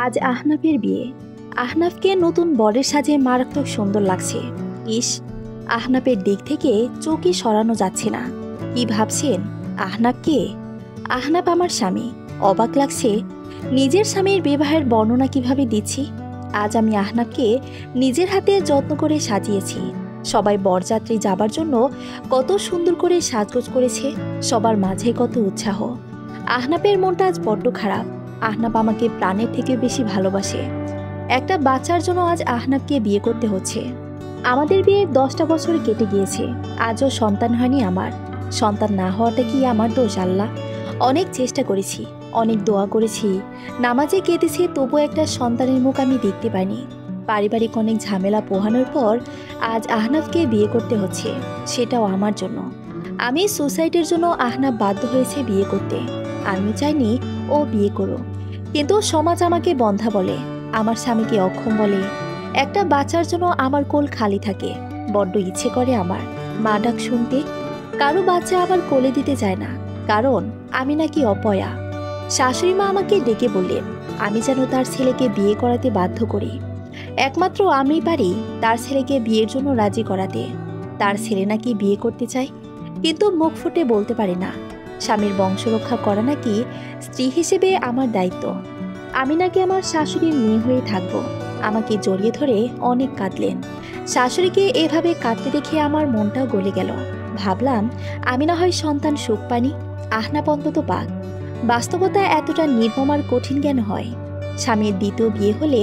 আজ আহনাফের বিয়ে। আহনাফকে নতুন বরের সাজে মারাত্মক সুন্দর লাগছে। ইস, আহনাফের দিক থেকে চোখই সরানো যাচ্ছে না। কি ভাবছেন? আহনাফ কে? আহনাফ আমার স্বামী। অবাক লাগছে নিজের স্বামীর বিবাহের বর্ণনা কিভাবে দিচ্ছি। আজ আমি আহনাফকে নিজের হাতে যত্ন করে সাজিয়েছি। সবাই বরযাত্রী যাবার জন্য কত সুন্দর করে সাজগোজ করেছে। সবার মাঝে কত উৎসাহ। আহনাফের মনটা আজ বড্ড খারাপ। আহনাফ আমাকে প্রাণের থেকে বেশি ভালোবাসে। একটা বাচ্চার জন্য আজ আহনাফকে বিয়ে করতে হচ্ছে। আমাদের বিয়ে 10টা বছর কেটে গিয়েছে, আজও সন্তান হয়নি আমার। সন্তান না হওয়াটা কি আমার দোষ? আল্লাহ, অনেক চেষ্টা করেছি, অনেক দোয়া করেছি, নামাজে কেঁদেছি, তবু একটা সন্তানের মুখ আমি দেখতে পাইনি। পারিবারিক অনেক ঝামেলা পোহানোর পর আজ আহনাফকে বিয়ে করতে হচ্ছে, সেটাও আমার জন্য। আমি সুসাইডের জন্য আহনাফ বাধ্য হয়েছে বিয়ে করতে। আমি চাইনি ও বিয়ে করো, কিন্তু সমাজ আমাকে বন্ধা বলে, আমার স্বামীকে অক্ষম বলে। একটা বাচ্চার জন্য আমার কোল খালি থাকে। বড্ড ইচ্ছে করে আমার মা ডাক শুনতে। কারো বাচ্চা আবার কোলে দিতে চায় না, কারণ আমি নাকি অপয়া। শাশুড়ি মা আমাকে ডেকে বললেন আমি যেন তার ছেলেকে বিয়ে করাতে বাধ্য করি। একমাত্র আমিই পারি তার ছেলেকে বিয়ের জন্য রাজি করাতে। তার ছেলে নাকি বিয়ে করতে চায়, কিন্তু মুখ ফুটে বলতে পারে না। স্বামীর বংশ রক্ষা করা নাকি স্ত্রী হিসেবে আমার দায়িত্ব। আমি নাকি আমার শাশুড়ির মেয়ে হয়ে থাকবো। আমাকে জড়িয়ে ধরে অনেক কাঁদলেন। শাশুড়িকে এভাবে কাঁদতে দেখে আমার মনটাও গলে গেল। ভাবলাম আমি না হয় সন্তান সুখ পানি, আহনাফ অন্তত পাক। বাস্তবতা এতটা নির্মম আর কঠিন কেন হয়? স্বামীর দ্বিতীয় বিয়ে হলে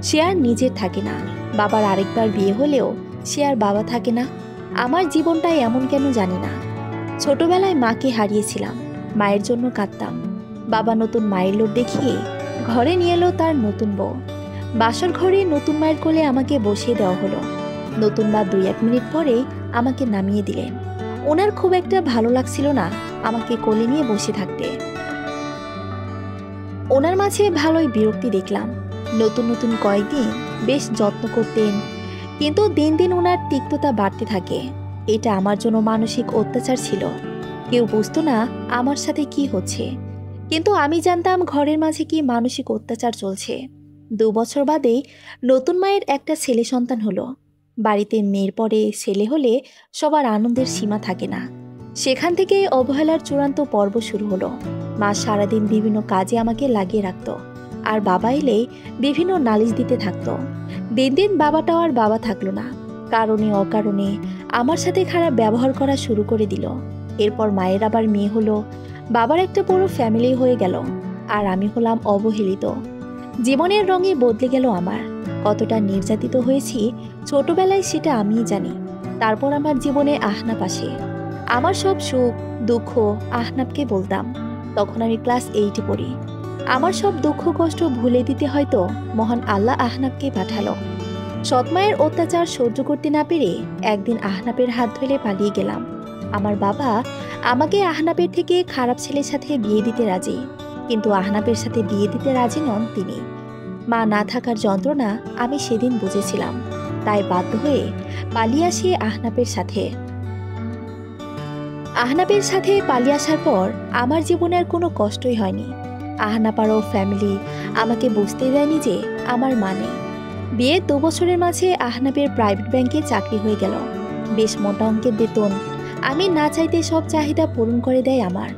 সে আর নিজের থাকে না, বাবার আরেকবার বিয়ে হলেও সে আর বাবা থাকে না। আমার জীবনটাই এমন কেন জানি না। ছোটবেলায় মাকে হারিয়েছিলাম, মায়ের জন্য কাঁদতাম। বাবা নতুন মায়ের লোভ দেখিয়ে ঘরে নিয়ে এলো তার নতুন বউ। বাসর ঘরে নতুন মায়ের কোলে আমাকে বসিয়ে দেওয়া হলো। নতুন মা 2-1 মিনিট পরেই আমাকে নামিয়ে দিলেন। ওনার খুব একটা ভালো লাগছিল না আমাকে কোলে নিয়ে বসে থাকতে। ওনার মাঝে ভালোই বিরক্তি দেখলাম। নতুন নতুন কয়েকদিন বেশ যত্ন করতেন, কিন্তু দিন দিন ওনার তিক্ততা বাড়তে থাকে। এটা আমার জন্য মানসিক অত্যাচার ছিল। কেউ বুঝতো না আমার সাথে কি হচ্ছে, কিন্তু আমি জানতাম ঘরের মাঝে কি মানসিক অত্যাচার চলছে। 2 বছর বাদেই নতুন মায়ের একটা ছেলে সন্তান হলো। বাড়িতে মেয়ের পরে ছেলে হলে সবার আনন্দের সীমা থাকে না। সেখান থেকে অবহেলার চূড়ান্ত পর্ব শুরু হলো। মা সারাদিন বিভিন্ন কাজে আমাকে লাগিয়ে রাখতো, আর বাবা এলেই বিভিন্ন নালিশ দিতে থাকতো। দিন দিন বাবাটাও আর বাবা থাকলো না। কারণে অকারণে আমার সাথে খারাপ ব্যবহার করা শুরু করে দিল। এরপর মায়ের আবার মেয়ে হলো, বাবার একটা বড় ফ্যামিলি হয়ে গেল, আর আমি হলাম অবহেলিত। জীবনের রঙে বদলে গেল আমার। কতটা নির্যাতিত হয়েছি ছোটবেলায় সেটা আমিই জানি। তারপর আমার জীবনে আহনাফ আসে। আমার সব সুখ দুঃখ আহনাফকে বলতাম। তখন আমি ক্লাস 8-এ পড়ি। আমার সব দুঃখ কষ্ট ভুলে দিতে হয়তো মহান আল্লাহ আহনাফকে পাঠালো। সৎমায়ের অত্যাচার সহ্য করতে না পেরে একদিন আহনাফের হাত ধরে পালিয়ে গেলাম। আমার বাবা আমাকে আহনাফের থেকে খারাপ ছেলের সাথে বিয়ে দিতে রাজি, কিন্তু আহনাফের সাথে বিয়ে দিতে রাজি নন তিনি। মা না থাকার যন্ত্রণা আমি সেদিন বুঝেছিলাম, তাই বাধ্য হয়ে পালিয়ে আসি আহনাফের সাথে। আহনাফের সাথে পালিয়ে আসার পর আমার জীবনে আর কোনো কষ্টই হয়নি। আহনাফ আর ওর ফ্যামিলি আমাকে বুঝতে দেয়নি যে আমার মা নেই। বিয়ের 2 বছরের মাঝে আহনাফের প্রাইভেট ব্যাংকে চাকরি হয়ে গেল। বেশ মোটা অঙ্কের বেতন। আমি না চাইতে সব চাহিদা পূরণ করে দেয় আমার।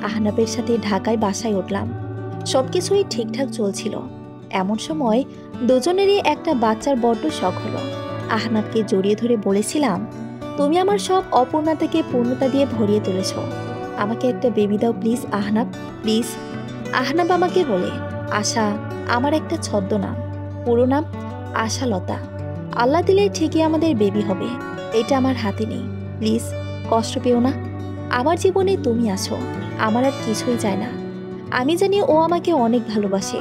আহনাফের সাথে ঢাকায় বাসায় উঠলাম। সবকিছুই ঠিকঠাক চলছিল। এমন সময় দুজনেরই একটা বাচ্চার বড্ড শখ হলো। আহনাফকে জড়িয়ে ধরে বলেছিলাম, তুমি আমার সব অপূর্ণতাকে পূর্ণতা দিয়ে ভরিয়ে তুলেছ। আমাকে একটা বেবি দাও প্লিজ আহনাফ, প্লিজ। আহনাফ আমাকে বলে, আশা আমার একটা ছদ্মনাম, পুরো নাম আশালতা। আল্লাহ দিলে ঠিকই আমাদের বেবি হবে, এটা আমার হাতে নেই। প্লিজ কষ্ট পেও না। আমার জীবনে তুমি আছো, আমার আর কিছুই চাই না। আমি জানি ও আমাকে অনেক ভালোবাসে,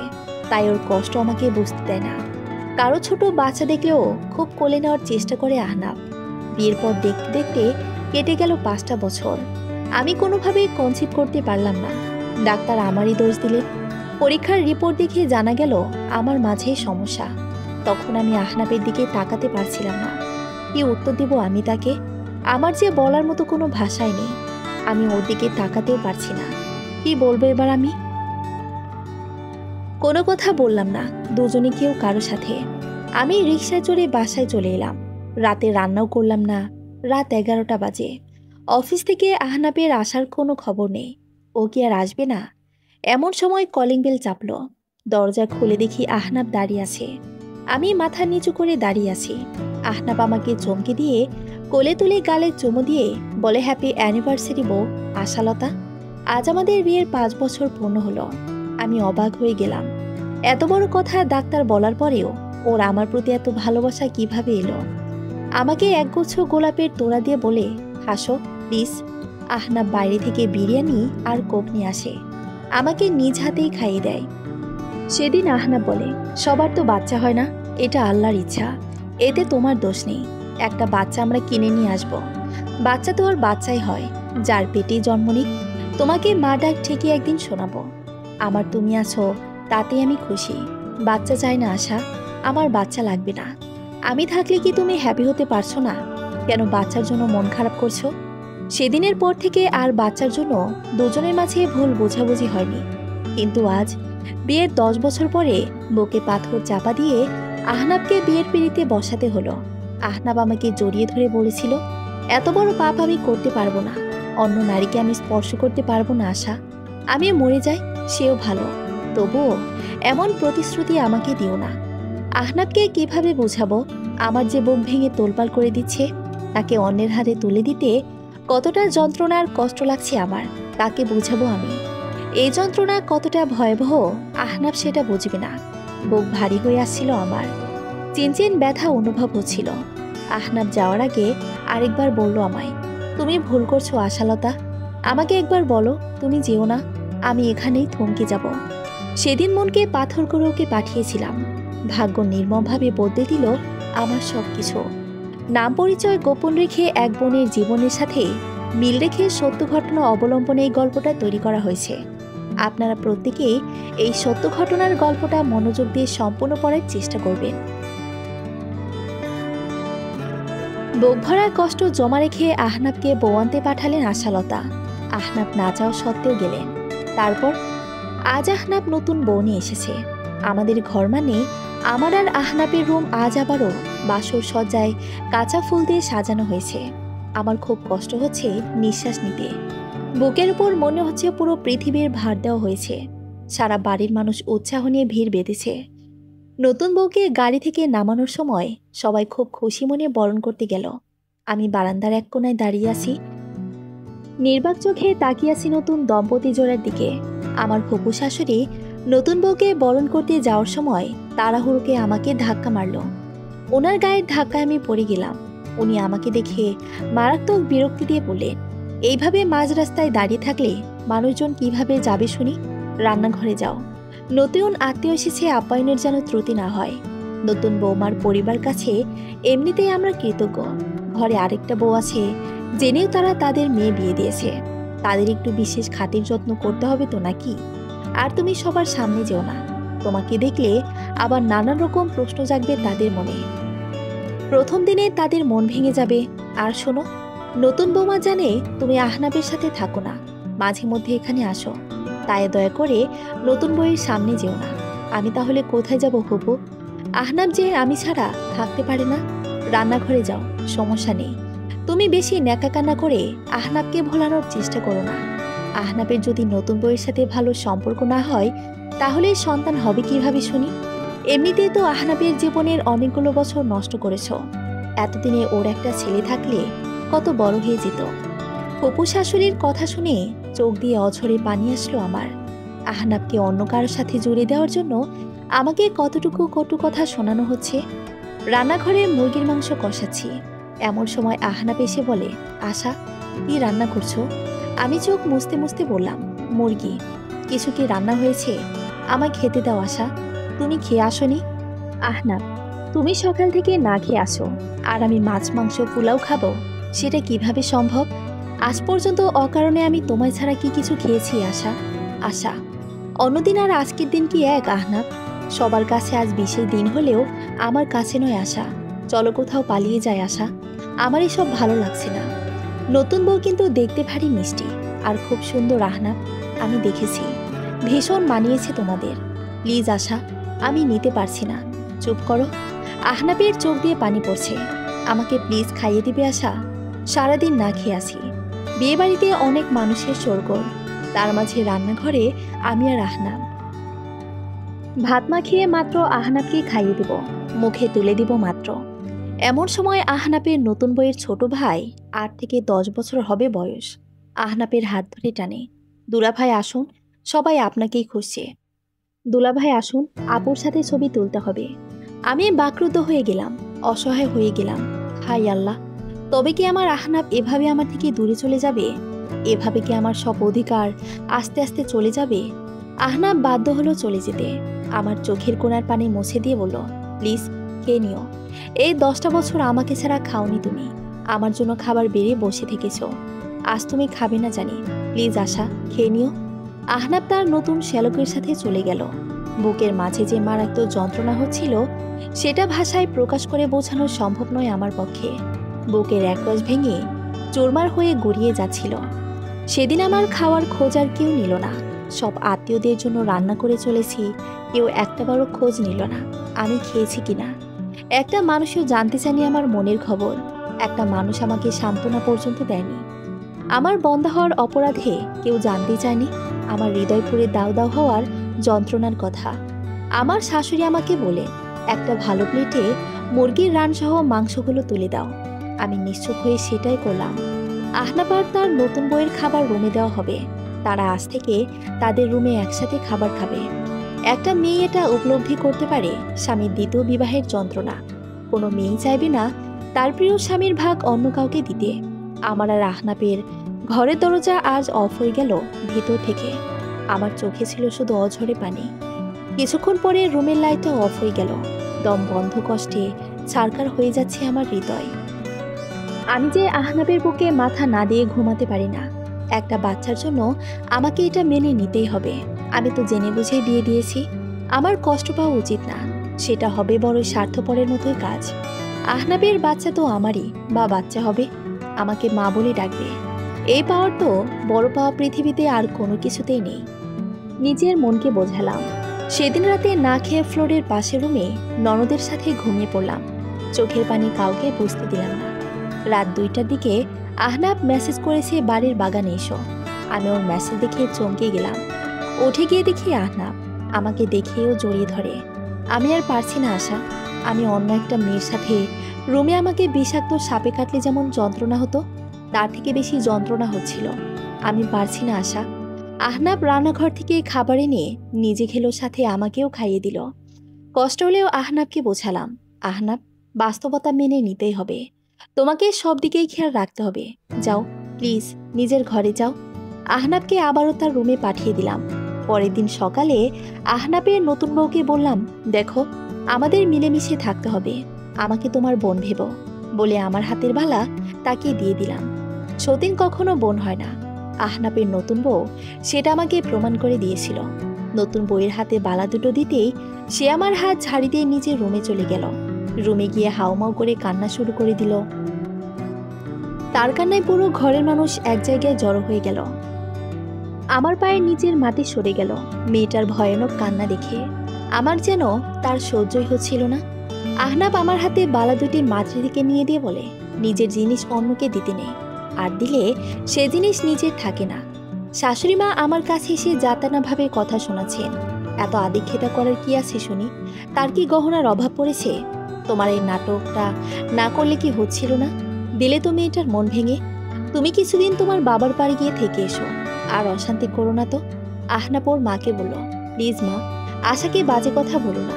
তাই ওর কষ্ট আমাকে বুঝতে দেয় না। কারো ছোট বাচ্চা দেখলেও খুব কোলে নেওয়ার চেষ্টা করে আহনাফ। বিয়ের পর দেখতে দেখতে কেটে গেল 5টা বছর। আমি কোনোভাবেই কনসিভ করতে পারলাম না। ডাক্তার আমারই দোষ দিলেন। পরীক্ষার রিপোর্ট দেখে জানা গেল আমার মাঝেই সমস্যা। তখন আমি আহনাফের দিকে তাকাতে পারছিলাম না। কি উত্তর দেব আমি তাকে? আমার যে বলার মতো কোনো ভাষাই নেই। আমি ওর দিকে তাকাতেও পারছি না। কি বলবো এবার আমি? কোনো কথা বললাম না, দুজনে কেউ কারো সাথে। আমি রিকশায় চড়ে বাসায় চলে এলাম। রাতে রান্নাও করলাম না। রাত 11টা বাজে। অফিস থেকে আহনাফের আসার কোনো খবর নেই। ও কি আর আসবে না? এমন সময় কলিং বেল চাপল। দরজা খুলে দেখি আহনাফ দাঁড়িয়ে আছে। আমি মাথা নিচু করে দাঁড়িয়ে আছি। আহনাফ আমাকে চমকে দিয়ে কোলে তুলে গালে চুমু দিয়ে বলে, হ্যাপি অ্যানিভার্সারি বউ আশালতা। আজ আমাদের বিয়ের 5 বছর পূর্ণ হলো। আমি অবাক হয়ে গেলাম। এত বড় কথা ডাক্তার বলার পরেও ওর আমার প্রতি এত ভালোবাসা কিভাবে এলো? আমাকে একগুচ্ছ গোলাপের তোড়া দিয়ে বলে, হাসো প্লিজ। আহনাফ বাইরে থেকে বিরিয়ানি আর কোক নিয়ে আসে। আমাকে নিজ হাতেই খাইয়ে দেয়। সেদিন আহনাফ বলে, সবার তো বাচ্চা হয় না, এটা আল্লাহর ইচ্ছা, এতে তোমার দোষ নেই। একটা বাচ্চা আমরা কিনে নিয়ে আসব। বাচ্চা তো আর বাচ্চাই হয়, যার পেটেই জন্ম নিক। তোমাকে মা ডাক ঠিকই একদিন শোনাবো। আমার তুমি আছো, তাতে আমি খুশি। বাচ্চা চাই না আশা, আমার বাচ্চা লাগবে না। আমি থাকলে কি তুমি হ্যাপি হতে পারছো না? কেন বাচ্চার জন্য মন খারাপ করছো? সেদিনের পর থেকে আর বাচ্চার জন্য দুজনের মাঝে ভুল বোঝাবুঝি হয়নি। কিন্তু আজ বিয়ের 10 বছর পরে বুকে পাথর চাপা দিয়ে আহনাবকে বিয়ের পিঁড়িতে বসাতে হলো। আহনাব আমাকে জড়িয়ে ধরে বলেছিল, এত বড় পাপ আমি করতে পারবো না। অন্য নারীকে আমি স্পর্শ করতে পারবো না আশা। আমি মরে যাই সেও ভালো, তবুও এমন প্রতিশ্রুতি আমাকে দিও না। আহনাবকে কিভাবে বোঝাবো আমার যে বুক ভেঙে তোলপাড় করে দিচ্ছে? তাকে অন্যের হাতে তুলে দিতে কতটা যন্ত্রণার কষ্ট লাগছে আমার, তাকে বোঝাবো আমি? এই যন্ত্রণা কতটা ভয়াবহ আহনাব সেটা বুঝবে না। বুক ভারী হয়ে আসছিল আমার, চিনচিন ব্যথা অনুভব হচ্ছিল। আহনাব যাওয়ার আগে আরেকবার বলল আমায়, তুমি ভুল করছো আশালতা। আমাকে একবার বলো তুমি যেও না, আমি এখানেই থমকে যাব। সেদিন মনকে পাথর করে ওকে পাঠিয়েছিলাম। ভাগ্য নির্মমভাবে বদলে দিল আমার সব কিছু। নাম পরিচয় গোপন রেখে এক বোনের জীবনের সাথে মিল রেখে সত্য ঘটনা অবলম্বনে এই গল্পটা তৈরি করা হয়েছে। আপনারা প্রত্যেকেই এই সত্য ঘটনার গল্পটা মনোযোগ দিয়ে সম্পূর্ণ পড়ার চেষ্টা করবেন। বুক ভরা কষ্ট জমা রেখে আহনাবকে বউ আনতে পাঠালেন আশালতা। আহনাব না চাওয়া সত্ত্বেও গেলেন। তারপর আজ আহনাব নতুন বউ নিয়ে এসেছে আমাদের ঘর। মানে আমার আর আহনাবের রুম আজ আবারও বাসর সজ্জায় কাঁচা ফুল দিয়ে সাজানো হয়েছে। আমার খুব কষ্ট হচ্ছে নিঃশ্বাস নিতে। বুকের উপর মনে হচ্ছে পুরো পৃথিবীর ভার দেওয়া হয়েছে। সারা বাড়ির মানুষ উৎসাহ নিয়ে ভিড় বেঁধেছে। নতুন বউকে গাড়ি থেকে নামানোর সময় সবাই খুব খুশি মনে বরণ করতে গেল। আমি বারান্দার এক কোনায় দাঁড়িয়ে আছি, নির্বাক চোখে তাকিয়ে আছি নতুন দম্পতি জোড়ার দিকে। আমার ফুপু শাশুড়ি নতুন বউকে বরণ করতে যাওয়ার সময় তাড়াহুড়োকে আমাকে ধাক্কা মারল। ওনার গায়ের ধাক্কায় আমি পড়ে গেলাম। উনি আমাকে দেখে মারাত্মক বিরক্তি দিয়ে বললেন, এইভাবে মাঝ রাস্তায় দাঁড়িয়ে থাকলে মানুষজন কিভাবে যাবে শুনি? রান্নাঘরে যাও। নতুন আত্মীয় এসেছে, আপ্যায়নের যেন ত্রুটি না হয়। নতুন বৌমার পরিবার কাছে এমনিতেই আমরা কৃতজ্ঞ। ঘরে আরেকটা বউ আছে, জেনেও তারা তাদের মেয়ে বিয়ে দিয়েছে। তাদের একটু বিশেষ খাতির যত্ন করতে হবে তো নাকি? আর তুমি সবার সামনে যেও না, তোমাকে দেখলে আবার নানান রকম প্রশ্ন জাগবে তাদের মনে। প্রথম দিনে তাদের মন ভেঙে যাবে। আর শোনো, নতুন বৌমা জানে তুমি আহনাবের সাথে থাকো না, মাঝে মধ্যে এখানে আসো। তাই দয়া করে নতুন বউয়ের সামনে যেও না। আমি তাহলে কোথায় যাব ফুপু? আহনাব যে আমি ছাড়া থাকতে পারে না। রান্নাঘরে যাও, সমস্যা নেই। তুমি বেশি ন্যাকাকান্না করে আহনাবকে ভোলানোর চেষ্টা করো না। আহনাবের যদি নতুন বউয়ের সাথে ভালো সম্পর্ক না হয়, তাহলে সন্তান হবে কিভাবে শুনি? এমনিতেই তো আহনাবের জীবনের অনেকগুলো বছর নষ্ট করেছ। এতদিনে ওর একটা ছেলে থাকলে কত বড় হয়ে যেত। ফুপু শাশুড়ির কথা শুনে চোখ দিয়ে অঝরে পানি আসলো আমার। আহনাবকে অন্য কারোর সাথে জুড়ে দেওয়ার জন্য আমাকে কতটুকু কটু কথা শোনানো হচ্ছে। রান্নাঘরে মুরগির মাংস কষাচ্ছি, এমন সময় আহনাব এসে বলে, আশা কি রান্না করছো? আমি চোখ মুছতে মুছতে বললাম, মুরগি। কিছু কি রান্না হয়েছে? আমায় খেতে দাও আশা। তুমি খেয়ে আসোনি? আহনাব, তুমি সকাল থেকে না খেয়ে আসো, আর আমি মাছ মাংস পোলাও খাবো? সেটা কিভাবে সম্ভব? আজ পর্যন্ত অকারণে আমি তোমায় ছাড়া কি কিছু খেয়েছি আশা? আশা, অন্যদিন আর আজকের দিন কি এক আহনাব? সবার কাছে আজ বিশেষ দিন হলেও আমার কাছে নয় আশা। চলো কোথাও পালিয়ে যায় আশা, আমার এসব ভালো লাগছে না। নতুন বউ কিন্তু দেখতে ভারী মিষ্টি আর খুব সুন্দর আহনাব, আমি দেখেছি। ভীষণ মানিয়েছে তোমাদের। প্লিজ আশা, আমি নিতে পারছি না। চুপ করো। আহনাফের চোখ দিয়ে পানি পড়ছে। আমাকে প্লিজ খাইয়ে দিবে আশা? সারাদিন না খেয়ে আছি। বিয়েবাড়িতে অনেক মানুষের শোরগোল, তার মাঝে রান্নাঘরে আমি আর আহনাফ। ভাত মাখিয়ে মাত্র আহনাফকে খাইয়ে দিব, মুখে তুলে দিব মাত্র। এমন সময় আহনাফের নতুন বইয়ের ছোট ভাই, 8 থেকে 10 বছর হবে বয়স, আহনাফের হাত ধরে টানে। দুলাভাই আসুন, সবাই আপনাকেই খুঁজছে। দুলাভাই আসুন, আপুর সাথে ছবি তুলতে হবে। আমি বাকরুদ্ধ হয়ে গেলাম, অসহায় হয়ে গেলাম। হাই আল্লাহ, তবে কি আমার আহনাফ এভাবে আমার থেকে দূরে চলে যাবে? এভাবে কি আমার সব অধিকার আস্তে আস্তে চলে যাবে? আহনাফ বাধ্য হলো চলে যেতে। আমার চোখের কোণার পানি মুছে দিয়ে বলল, প্লিজ খেয়ে নিও। এই 10টা বছর আমাকে ছাড়া খাওনি তুমি। আমার জন্য খাবার বেড়ে বসে থেকেছ, আজ তুমি খাবে না জানি। প্লিজ আশা, খেয়ে নিও। আহনাফ তার নতুন শ্যালকের সাথে চলে গেল। বুকের মাঝে যে মারাত্মক যন্ত্রণা হচ্ছিল, সেটা ভাষায় প্রকাশ করে বোঝানো সম্ভব নয় আমার পক্ষে। বুকের একরস ভেঙে চোরমার হয়ে গড়িয়ে যাচ্ছিল। সেদিন আমার খাওয়ার খোঁজ আর কেউ নিল না। সব আত্মীয়দের জন্য রান্না করে চলেছি, কেউ একটাবারও খোঁজ নিল না আমি খেয়েছি কিনা। একটা মানুষও জানতে চায়নি আমার মনের খবর। একটা মানুষ আমাকে সান্ত্বনা পর্যন্ত দেয়নি। আমার বন্ধা হওয়ার অপরাধে কেউ জানতে চায়নি আমার হৃদয় পুড়ে দাউ দাউ হওয়ার যন্ত্রণার কথা। আমার শাশুড়ি আমাকে বলে, একটা ভালো প্লেটে মুরগির রানসহ মাংসগুলো তুলে দাও। আমি নিশ্চুপ হয়ে সেটাই করলাম। আহনাফ আর তার নতুন বইয়ের খাবার রুমে দেওয়া হবে। তারা আজ থেকে তাদের রুমে একসাথে খাবার খাবে। একটা মেয়ে এটা উপলব্ধি করতে পারে স্বামীর দ্বিতীয় বিবাহের যন্ত্রণা। কোনো মেয়েই চাইবে না তার প্রিয় স্বামীর ভাগ অন্য কাউকে দিতে। আমার আর আহনাফের ঘরের দরজা আজ অফ হয়ে গেল ভিতর থেকে। আমার চোখে ছিল শুধু অঝরে পানি। কিছুক্ষণ পরে রুমের লাইটটা অফ হয়ে গেল। দম বন্ধ কষ্টে ছারকার হয়ে যাচ্ছে আমার হৃদয়। আমি যে আহনাফের বুকে মাথা না দিয়ে ঘুমাতে পারি না। একটা বাচ্চার জন্য আমাকে এটা মেনে নিতেই হবে। আমি তো জেনে বুঝে বিয়ে দিয়েছি, আমার কষ্ট পাওয়া উচিত না। সেটা হবে বড় স্বার্থপরের মতোই কাজ। আহনাফের বাচ্চা তো আমারই, বা বাচ্চা হবে, আমাকে মা বলে ডাকবে। এই পাওয়ার তো বড় পাওয়া পৃথিবীতে আর কোনো কিছুতেই নেই। নিজের মনকে বোঝালাম। সেদিন রাতে না খেয়ে ফ্লোরের পাশের রুমে ননদের সাথে ঘুমিয়ে পড়লাম। চোখের পানি কাউকে বুঝতে দিলাম না। রাত 2টার দিকে আহনাফ মেসেজ করেছে বাড়ির বাগানে এসো। আমি ওর মেসেজ দেখে চমকে গেলাম। উঠে গিয়ে দেখি আহনাফ আমাকে দেখেও জড়িয়ে ধরে। আমি আর পারছি না আশা। আমি অন্য একটা মেয়ের সাথে রুমে আমাকে বিষাক্ত সাপে কাটলে যেমন যন্ত্রণা হতো, তার থেকে বেশি যন্ত্রণা হচ্ছিল। আমি পারছি না আশা। আহনাফ রান্নাঘর থেকে খাবার এনে নিজে খেলো, সাথে আমাকেও খাইয়ে দিল। কষ্ট হলেও আহনাফকে বোঝালাম, আহনাফ, বাস্তবতা মেনে নিতেই হবে। তোমাকে সব দিকেই খেয়াল রাখতে হবে। যাও প্লিজ, নিজের ঘরে যাও। আহনাফকে আবারও তার রুমে পাঠিয়ে দিলাম। পরের দিন সকালে আহনাফের নতুন বউকে বললাম, দেখো, আমাদের মিলেমিশে থাকতে হবে। আমাকে তোমার বোন ভেবো বলে আমার হাতের বালা তাকে দিয়ে দিলাম। সতীন কখনো বোন হয় না। আহনাফের নতুন বউ সেটা আমাকে প্রমাণ করে দিয়েছিল। নতুন বউয়ের হাতে বালা দুটো দিতেই সে আমার হাত ঝাড়ি দিয়ে নিজের রুমে চলে গেল। রুমে গিয়ে হাউমাউ করে কান্না শুরু করে দিল। তার কান্নায় পুরো ঘরের মানুষ এক জায়গায় জড়ো হয়ে গেল। আমার পায়ের নিচের মাটি সরে গেল মেয়েটার ভয়ানক কান্না দেখে। আমার যেন তার সহ্যই হচ্ছিল না। আহনাফ আমার হাতে বালা দুটি মাথার দিকে নিয়ে দিয়ে বলে, নিজের জিনিস অন্যকে দিতে নেই, আর দিলে সে জিনিস নিজের থাকে না। শাশুড়ি মা আমার কাছে এসে যাতানাভাবে কথা শোনাচ্ছেন। এত আদিক্ষেতা করার কি আছে শুনি? তার কি গহনার অভাব পড়েছে? তোমার এই নাটকটা না করলে কি হচ্ছিল না? দিলে তো মেয়েটার মন ভেঙে। তুমি কিছুদিন তোমার বাবার বাড়ি গিয়ে থেকে এসো, আর অশান্তি করো না তো। আহনাফ ওর মাকে বলল, প্লিজ মা, আশাকে বাজে কথা বলো না।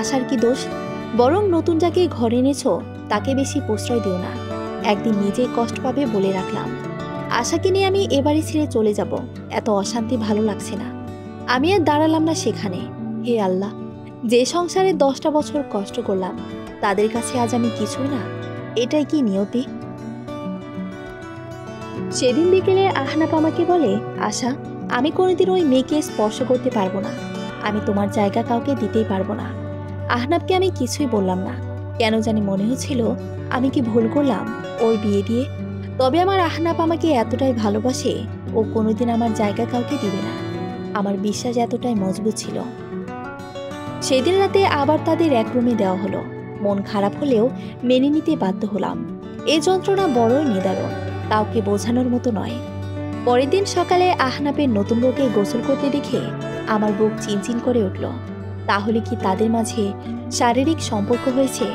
আশার কি দোষ? বরং নতুন যাকে ঘরে এনেছো তাকে বেশি প্রশ্রয় দিও না। একদিন নিজেই কষ্ট পাবে বলে রাখলাম। আশাকে নিয়ে আমি এবারে ছেড়ে চলে যাব। এত অশান্তি ভালো লাগছে না। আমি আর দাঁড়ালাম না সেখানে। হে আল্লাহ, যে সংসারে 10টা বছর কষ্ট করলাম তাদের কাছে আজ আমি কিছুই না। এটাই কি নিয়তি? সেদিন বিকেলে আহনাফ আমাকে বলে, আশা, আমি কোনোদিন ওই মেয়েকে স্পর্শ করতে পারবো না। আমি তোমার জায়গা কাউকে দিতেই পারবো না। আহনাফকে আমি কিছুই বললাম না। কেন জানি মনে হচ্ছিল আমি কি ভুল করলাম ওর বিয়ে দিয়ে। তবে আমার আহনাফ আমাকে এতটাই ভালোবাসে, ও কোনোদিন আমার জায়গা কাউকে দিবে না। আমার বিশ্বাস এতটাই মজবুত ছিল। সেদিন রাতে আবার তাদের এক রুমে দেওয়া হলো। মন খারাপ হলেও মেনে নিতে বাধ্য হলাম। এই যন্ত্রণা বড়ই নিদারুণ, কাউকে বোঝানোর মতো নয়। পরের দিন সকালে আহনাফের নতুন বউকে গোসল করতে দেখে আমার বুক চিনচিন করে উঠল। তাহলে কি তাদের মাঝে শারীরিক সম্পর্ক হয়েছে?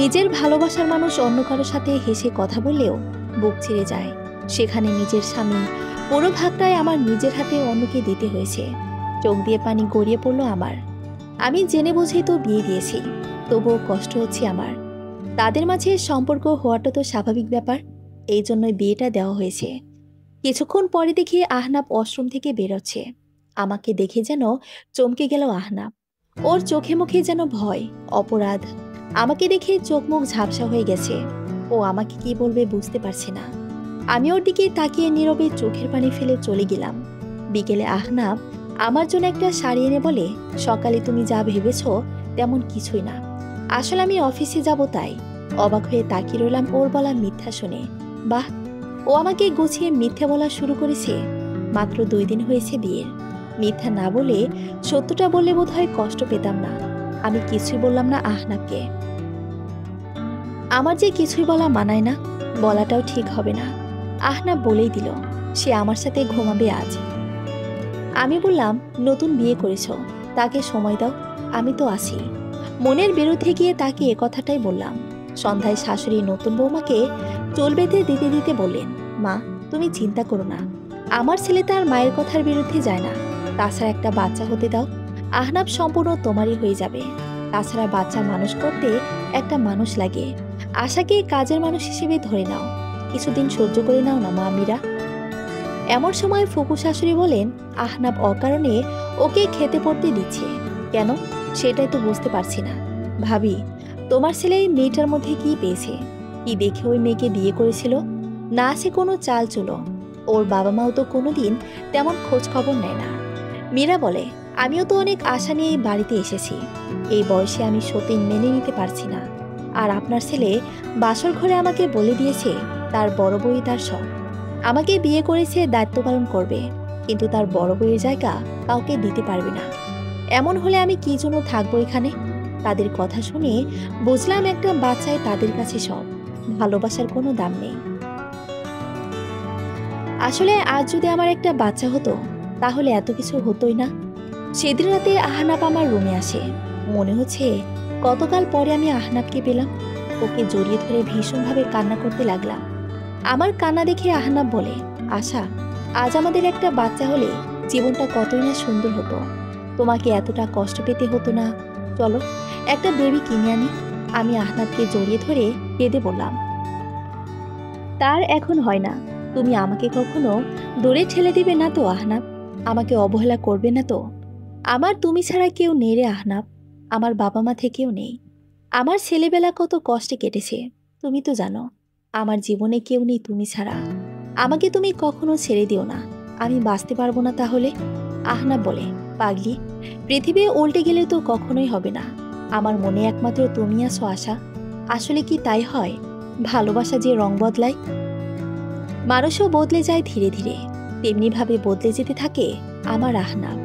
নিজের ভালোবাসার মানুষ অন্য কারোর সাথে হেসে কথা বললেও বুক ছিঁড়ে যায়, সেখানে নিজের স্বামী পুরো ভাগটাই আমার নিজের হাতে অন্যকে দিতে হয়েছে। চোখ দিয়ে পানি গড়িয়ে পড়ল আমার। আমি জেনে বুঝেই তো বিয়ে দিয়েছি, তবুও কষ্ট হচ্ছে আমার। তাদের মাঝে সম্পর্ক হওয়াটা তো স্বাভাবিক ব্যাপার, এই জন্যই বিয়েটা দেওয়া হয়েছে। কিছুক্ষণ পরে দেখি আহনাব ওয়াশরুম থেকে বেরোচ্ছে। আমাকে দেখে যেন চমকে গেল আহনাব। ওর চোখে মুখে যেন ভয়, অপরাধ। আমাকে দেখে চোখ মুখ ঝাপসা হয়ে গেছে। ও আমাকে কি বলবে বুঝতে পারছে না। আমি ওর দিকে তাকিয়ে নীরবে চোখের পানি ফেলে চলে গেলাম। বিকেলে আহনাব আমার জন্য একটা শাড়ি এনে বলে, সকালে তুমি যা ভেবেছ তেমন কিছুই না, আসলে আমি অফিসে যাব তাই। অবাক হয়ে তাকিয়ে রইলাম ওর বলা মিথ্যা শুনে। বাহ, ও আমাকে গুছিয়ে মিথ্যা বলা শুরু করেছে। মাত্র 2 দিন হয়েছে বিয়ের। মিথ্যা না বলে সত্যটা বললে বোধহয় কষ্ট পেতাম না। আমি কিছুই বললাম না আহনাবকে। আমার যে কিছুই বলা মানায় না, বলাটাও ঠিক হবে না। আহনাব বলেই দিল সে আমার সাথে ঘুমাবে আজ। আমি বললাম, নতুন বিয়ে করেছ, তাকে সময় দাও, আমি তো আছি। মনের বিরুদ্ধে গিয়ে তাকে এ কথাটাই বললাম। সন্ধ্যায় শাশুড়ি নতুন বৌমাকে চুল বেঁধে দিতে দিতে বললেন, মা তুমি চিন্তা করো না, আমার ছেলে তার মায়ের কথার বিরুদ্ধে যায় না। তাছাড়া একটা বাচ্চা হতে দাও, আহনাব সম্পূর্ণ তোমারই হয়ে যাবে। তাছাড়া বাচ্চা মানুষ করতে একটা মানুষ লাগে। আশাকে কাজের মানুষ হিসেবে ধরে নাও, কিছুদিন সহ্য করে নাও না মা মীরা। এমন সময় ফুপু শাশুড়ি বলেন, আহনাব অকারণে ওকে খেতে পড়তে দিচ্ছে কেন, সেটাই তো বুঝতে পারছি না। ভাবি, তোমার ছেলে এই মেয়েটার মধ্যে কি পেয়েছে? কি দেখে ওই মেয়েকে বিয়ে করেছিল? না আছে কোনো চাল চলো। ওর বাবা মাও তো কোনোদিন তেমন খোঁজ খবর নেয় না। মীরা বলে, আমিও তো অনেক আশা নিয়ে এই বাড়িতে এসেছি। এই বয়সে আমি সতীন মেনে নিতে পারছি না। আর আপনার ছেলে বাসর ঘরে আমাকে বলে দিয়েছে তার বড় বই তার সব। আমাকে বিয়ে করেছে দায়িত্ব পালন করবে, কিন্তু তার বড় বইয়ের জায়গা কাউকে দিতে পারবে না। এমন হলে আমি কি জন্য থাকবো এখানে? তাদের কথা শুনে বুঝলাম একটা বাচ্চায় তাদের কাছে সব, ভালোবাসার কোনো দাম নেই। আসলে আজ যদি আমার একটা বাচ্চা হতো তাহলে এত কিছু হতোই না। সেদিন রাতে আহনাব আমার রুমে আসে। মনে হচ্ছে কতকাল পরে আমি আহনাবকে পেলাম। ওকে জড়িয়ে ধরে ভীষণভাবে কান্না করতে লাগলাম। আমার কান্না দেখে আহনাব বলে, আশা, আজ আমাদের একটা বাচ্চা হলে জীবনটা কতই না সুন্দর হতো, তোমাকে এতটা কষ্ট পেতে হতো না। চলো একটা বেবি কিনে আনি। আমি আহনাবকে জড়িয়ে ধরে কেঁদে বললাম, তার এখন হয় না। তুমি আমাকে কখনো দূরে ঠেলে দিবে না তো আহনাব? আমাকে অবহেলা করবে না তো? আমার তুমি ছাড়া কেউ নেই রে আহনাব, আমার বাবা মা থেকেও নেই। আমার ছেলেবেলা কত কষ্টে কেটেছে তুমি তো জানো। আমার জীবনে কেউ নেই তুমি ছাড়া। আমাকে তুমি কখনো ছেড়ে দিও না, আমি বাঁচতে পারবো না তাহলে। আহনাব বলে, পাগলি, পৃথিবী উল্টে গেলে তো কখনোই হবে না। আমার মনে একমাত্র তুমি আছো আশা। আসলে কি তাই হয়? ভালোবাসা যে রং বদলায়, মানুষও বদলে যায় ধীরে ধীরে, তেমনিভাবে বদলে যেতে থাকে আমার আহনাব।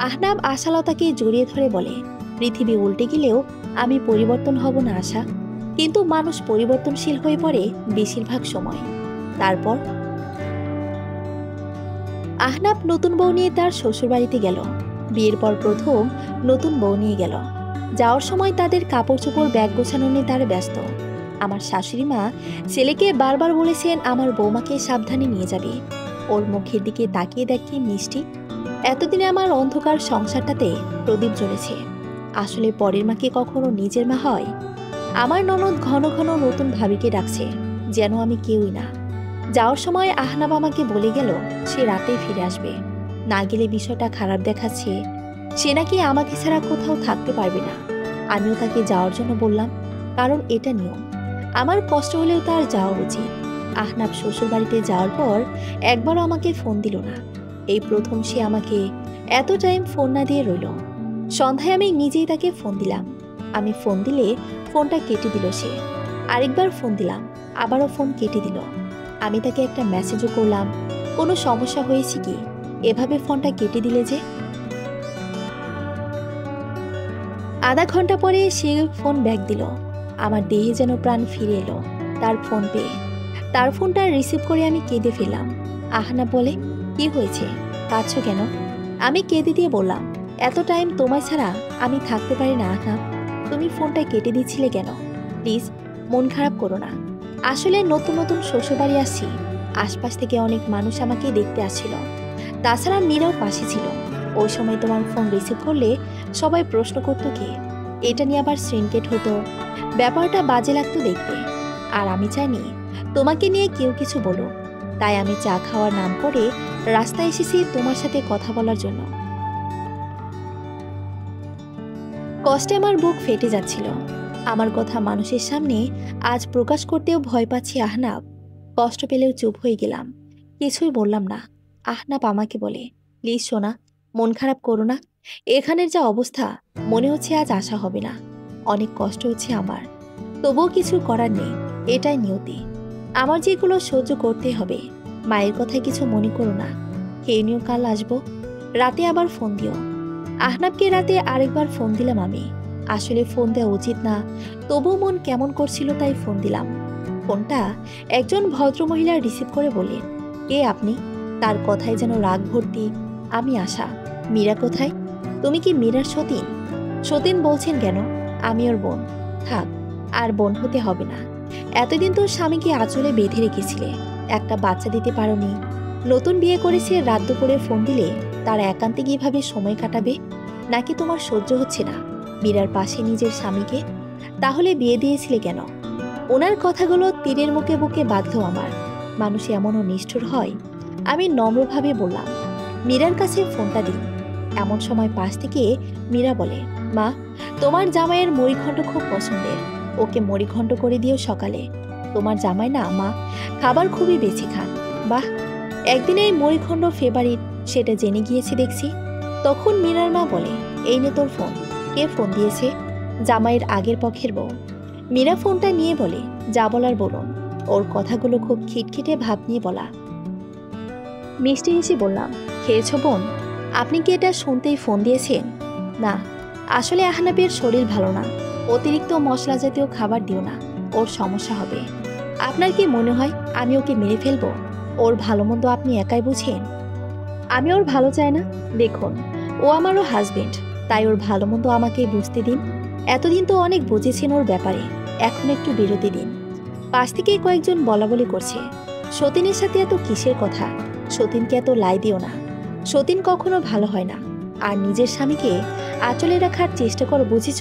আহনাব আশালতাকে জড়িয়ে ধরে বলে, পৃথিবী উল্টে গেলেও আমি পরিবর্তন হব না আশা, কিন্তু মানুষ পরিবর্তনশীল হয়ে পড়ে বেশিরভাগ সময়। তারপর আহনাব নতুন বউ নিয়ে তার শ্বশুরবাড়িতে গেল। বিয়ের পর প্রথম নতুন বউ নিয়ে গেল। যাওয়ার সময় তাদের কাপড় চোপড় ব্যাগ গোছানো নিয়ে তারা ব্যস্ত। আমার শাশুড়ি মা ছেলেকে বারবার বলেছেন আমার বৌমাকে সাবধানে নিয়ে যাবে। ওর মুখের দিকে তাকিয়ে দেখি মিষ্টি। এতদিনে আমার অন্ধকার সংসারটাতে প্রদীপ জ্বলেছে। আসলে পরের মাকে কখনো নিজের মা হয়? আমার ননদ ঘন ঘন নতুন ভাবিকে ডাকছে, যেন আমি কেউই না। যাওয়ার সময় আহনাব আমাকে বলে গেল সে রাতেই ফিরে আসবে। না গেলে বিষয়টা খারাপ দেখাচ্ছে, সে নাকি আমাকে ছাড়া কোথাও থাকতে পারবে না। আমিও তাকে যাওয়ার জন্য বললাম, কারণ এটা নিয়ম। আমার কষ্ট হলেও তার যাওয়া উচিত। আহনাব শ্বশুর বাড়িতে যাওয়ার পর একবারও আমাকে ফোন দিল না। এই প্রথম সে আমাকে এত টাইম ফোন না দিয়ে রইল। সন্ধ্যায় আমি নিজেই তাকে ফোন দিলাম। আমি ফোন দিলে ফোনটা কেটে দিল সে। আরেকবার ফোন দিলাম, আবারও ফোন কেটে দিল। আমি তাকে একটা মেসেজও করলাম, কোনো সমস্যা হয়েছে কি, এভাবে ফোনটা কেটে দিলে যে? আধা ঘন্টা পরে সে ফোন ব্যাক দিল। আমার দেহে যেন প্রাণ ফিরে এলো তার ফোন পেয়ে। তার ফোনটা রিসিভ করে আমি কেঁদে ফেললাম। আহনাব বলে, কি হয়েছে, কাঁদছো কেন? আমি কেঁদে দিয়ে বললাম, এত টাইম তোমায় ছাড়া আমি থাকতে পারি না আহনাব। তুমি ফোনটা কেটে দিচ্ছিলে কেন? প্লিজ মন খারাপ করো না। আসলে নতুন নতুন শ্বশুরবাড়ি আসছি, আশপাশ থেকে অনেক মানুষ আমাকে দেখতে আসছিল। তাছাড়া মীরাও পাশে ছিল। ওই সময় তোমার ফোন রিসিভ করলে সবাই প্রশ্ন করতো কে, এটা নিয়ে আবার সিনকেট হতো, ব্যাপারটা বাজে লাগতো দেখতে। আর আমি চাইনি তোমাকে নিয়ে কেউ কিছু বলো। তাই আমি চা খাওয়ার নাম করে রাস্তায় এসেছি তোমার সাথে কথা বলার জন্য। কষ্টে আমার বুক ফেটে যাচ্ছিল। আমার কথা মানুষের সামনে আজ প্রকাশ করতেও ভয় পাচ্ছি আহনাব। কষ্ট পেলেও চুপ হয়ে গেলাম, কিছুই বললাম না। আহনাব আমাকে বলে, প্লিজ সোনা, মন খারাপ করো না। এখানের যা অবস্থা, মনে হচ্ছে আজ আশা হবে না। অনেক কষ্ট হচ্ছে আমার, তবুও কিছু করার নেই, এটাই নিয়তি। আমার যেগুলো সহ্য করতে হবে। মায়ের কথায় কিছু মনে করো না। খেয়ে নিও, কাল আসবো। রাতে আবার ফোন দিও। আহনাবকে রাতে আরেকবার ফোন দিলাম আমি। আসলে ফোন দেওয়া উচিত না, তবুও মন কেমন করছিল তাই ফোন দিলাম। ফোনটা একজন ভদ্রমহিলা রিসিভ করে বললেন, কে আপনি? তার কথায় যেন রাগ ভর্তি। আমি আশা। মীরা কোথায়? তুমি কি মীরার সতীন? সতীন বলছেন কেন? আমি ওর বোন। থাক, আর বোন হতে হবে না। এতদিন তো স্বামীকে আঁচলে বেঁধে রেখেছিলে, একটা বাচ্চা দিতে পারোনি। নতুন বিয়ে করেছে, রাত দুপুরে ফোন দিলে তার একান্তে কিভাবে সময় কাটাবে? নাকি তোমার সহ্য হচ্ছে না মীরার পাশে নিজের স্বামীকে? তাহলে বিয়ে দিয়েছিলে কেন? ওনার কথাগুলো তীরের মুখে বুকে বাঁধল আমার। মানুষ এমনও নিষ্ঠুর হয়? আমি নম্রভাবে বললাম, মীরার কাছে ফোনটা দিন। এমন সময় পাশ থেকে মীরা বলে, মা, তোমার জামাইয়ের মুড়িঘণ্ট খুব পছন্দের, ওকে মুড়িঘণ্ট করে দিও সকালে। তোমার জামাই না মা, খাবার খুবই বেশি খান। বাহ, একদিন এই মুড়িঘণ্ট ফেভারিট, সেটা জেনে গিয়েছি দেখছি। তখন মীরার মা বলে, এই নে তোর ফোন। কে ফোন দিয়েছে? জামাইয়ের আগের পক্ষের বউ। মীরা ফোনটা নিয়ে বলে, যা বলার বলুন। ওর কথাগুলো খুব খিটখিটে ভাব নিয়ে বলা। মিষ্টি হেসে বললাম, খেয়েছো বোন? আপনি কি এটা শুনতেই ফোন দিয়েছেন? না, আসলে আহনাবের শরীর ভালো না, অতিরিক্ত মশলা জাতীয় খাবার দিও না, ওর সমস্যা হবে। আপনার কি মনে হয় আমি ওকে মেরে ফেলবো? ওর ভালো মন্দ আপনি একাই বুঝেন। আমি ওর ভালো চাই না। দেখুন, ও আমারও হাজবেন্ড, তাই ওর ভালো মন্দ আমাকে বুঝতে দিন। এতদিন তো অনেক বুঝেছেন ওর ব্যাপারে, এখন একটু বিরতি দিন। পাশ থেকে কয়েকজন বলাবলি করছে, সতীনের সাথে এত কিসের কথা? সতীনকে এত লাই দিও না। সতীন কখনো ভালো হয় না। আর নিজের স্বামীকে আঁচলে রাখার চেষ্টা করো, বুঝেছ?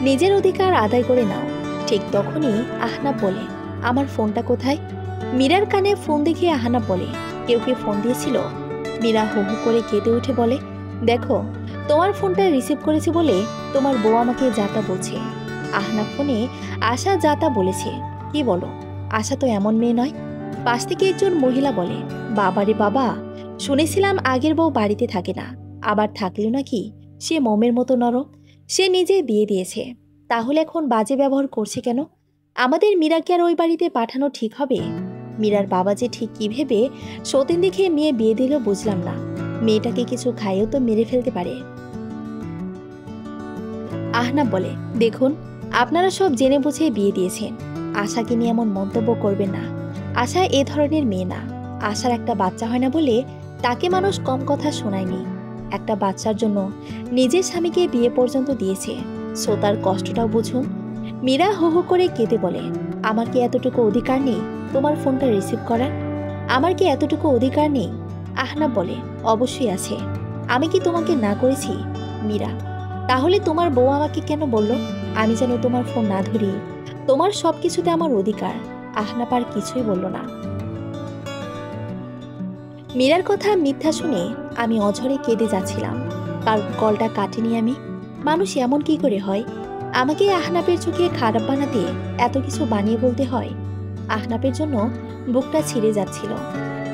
নিজের অধিকার আদায় করে নাও। ঠিক তখনই আহনাব বলে, আমার ফোনটা কোথায়? মীরার কানে ফোন দেখে আহনাব বলে, কেউ কে ফোন দিয়েছিল? মীরা হু হু করে কেঁদে উঠে বলে, দেখো, তোমার ফোনটা রিসিভ করেছে বলে তোমার বউ আমাকে যাতা বলছে। আহনাব ফোনে আশা যাতা বলেছে। কি বলো, আশা তো এমন মেয়ে নয়। পাশ থেকে একজন মহিলা বলে, বাবারে বাবা, শুনেছিলাম আগের বউ বাড়িতে থাকে না, আবার থাকলেও নাকি সে মোমের মতো নরম। সে নিজে বিয়ে দিয়েছে, তাহলে এখন বাজে ব্যবহার করছে কেন? আমাদের মীরাকে আর ওই বাড়িতে পাঠানো ঠিক হবে? মীরার বাবা যে ঠিক কি ভেবে সতীন দেখে মেয়ে বিয়ে দিল বুঝলাম না। মেয়েটাকে কিছু খাইয়েও তো মেরে ফেলতে পারে। আহনাব বলে, দেখুন, আপনারা সব জেনে বুঝে বিয়ে দিয়েছেন। আশাকে নিয়ে এমন মন্তব্য করবেন না। আশা এ ধরনের মেয়ে না। আশার একটা বাচ্চা হয় না বলে তাকে মানুষ কম কথা শোনায়নি। একটা বাচ্চার জন্য নিজের স্বামীকে বিয়ে পর্যন্ত দিয়েছে, সো তার কষ্টটাও বুঝুন। মীরা হো হো করে কেঁদে বলে, আমার কি এতটুকু অধিকার নেই তোমার ফোনটা রিসিভ করার? আমার কি এতটুকু অধিকার নেই? আহনাব বলে, অবশ্যই আছে। আমি কি তোমাকে না করেছি? মীরা, তাহলে তোমার বউ আমাকে কেন বলল আমি যেন তোমার ফোন না ধরি? তোমার সব কিছুতে আমার অধিকার। আহনাব আর কিছুই বলল না। মীরার কথা মিথ্যা শুনে আমি অঝরে কেঁদে যাচ্ছিলাম। কারণ কলটা কাটিনি আমি। মানুষ এমন কি করে হয়? আমাকে আহনাপের চোখে খারাপ বানাতে এত কিছু বানিয়ে বলতে হয়? আহনাপের জন্য বুকটা ছিঁড়ে যাচ্ছিল।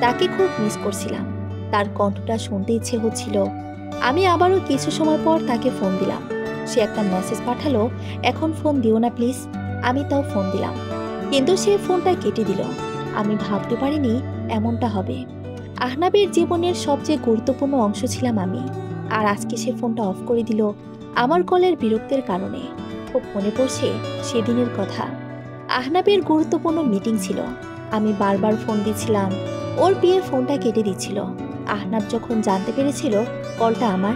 তাকে খুব মিস করছিলাম। তার কণ্ঠটা শুনতে ইচ্ছে হচ্ছিল। আমি আবারও কিছু সময় পর তাকে ফোন দিলাম। সে একটা মেসেজ পাঠালো, এখন ফোন দিও না প্লিজ। আমি তাও ফোন দিলাম, কিন্তু সে ফোনটা কেটে দিল। আমি ভাবতে পারিনি এমনটা হবে। আহনাবের জীবনের সবচেয়ে গুরুত্বপূর্ণ অংশ ছিলাম আমি, আর আজকে সে ফোনটা অফ করে দিল। আমার কলের বিরক্তির কারণে। খুব মনে পড়ছে সেদিনের কথা। আহনাবের গুরুত্বপূর্ণ মিটিং ছিল। আমি বারবার ফোন দিচ্ছিলাম, ওর বিয়ের ফোনটা কেটে দিচ্ছিল। আহনাব যখন জানতে পেরেছিল কলটা আমার,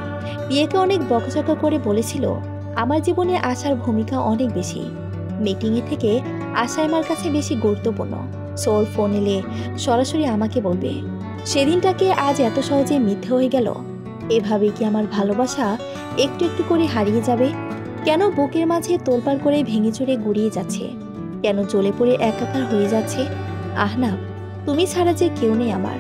বিয়েকে অনেক বকাঝকা করে বলেছিল আমার জীবনে আশার ভূমিকা অনেক বেশি। মিটিংয়ে থেকে আশা আমার কাছে বেশি গুরুত্বপূর্ণ। সোর ফোন এলে সরাসরি আমাকে বলবে। সেদিনটাকে আজ এত সহজে মিথ্যে হয়ে গেল। এভাবে কি আমার ভালোবাসা একটু একটু করে হারিয়ে যাবে? কেন বুকের মাঝে তোলপাড় করে ভেঙে চুরে গুড়িয়ে যাচ্ছে? কেন জ্বলে পড়ে একাকার হয়ে যাচ্ছে? আহনাব, তুমি ছাড়া যে কেউ নেই আমার।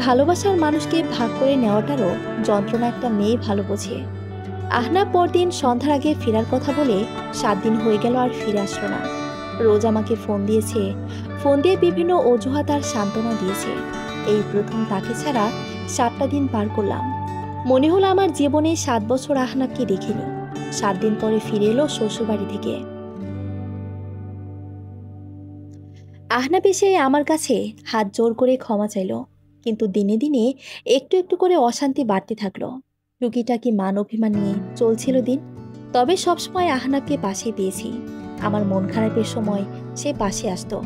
ভালোবাসার মানুষকে ভাগ করে নেওয়াটারও যন্ত্রণা একটা মেয়ে ভালো বোঝে। আহনাব পরদিন সন্ধ্যার আগে ফেরার কথা বলে 7 দিন হয়ে গেল আর ফিরে আসলো না। রোজ আমাকে ফোন দিয়েছে, ফোন দিয়ে বিভিন্ন অজুহাত আর সান্ত্বনা দিয়েছে। এই প্রথম তাকে ছাড়া 7টা দিন পার করলাম। মনে হলো আমার জীবনে 7 বছর আহনাবকে দেখিনি। 7 দিন পরে ফিরে এলো শ্বশুরবাড়ি থেকে। আহনাব এসে আমার কাছে হাত জোর করে ক্ষমা চাইল, কিন্তু দিনে দিনে একটু একটু করে অশান্তি বাড়তে থাকলো। টুকিটাকি মান অভিমান নিয়ে চলছিল দিন। তবে সবসময় আহনাবকে পাশে পেয়েছি। আমার মন খারাপের সময় সে পাশে আসতো।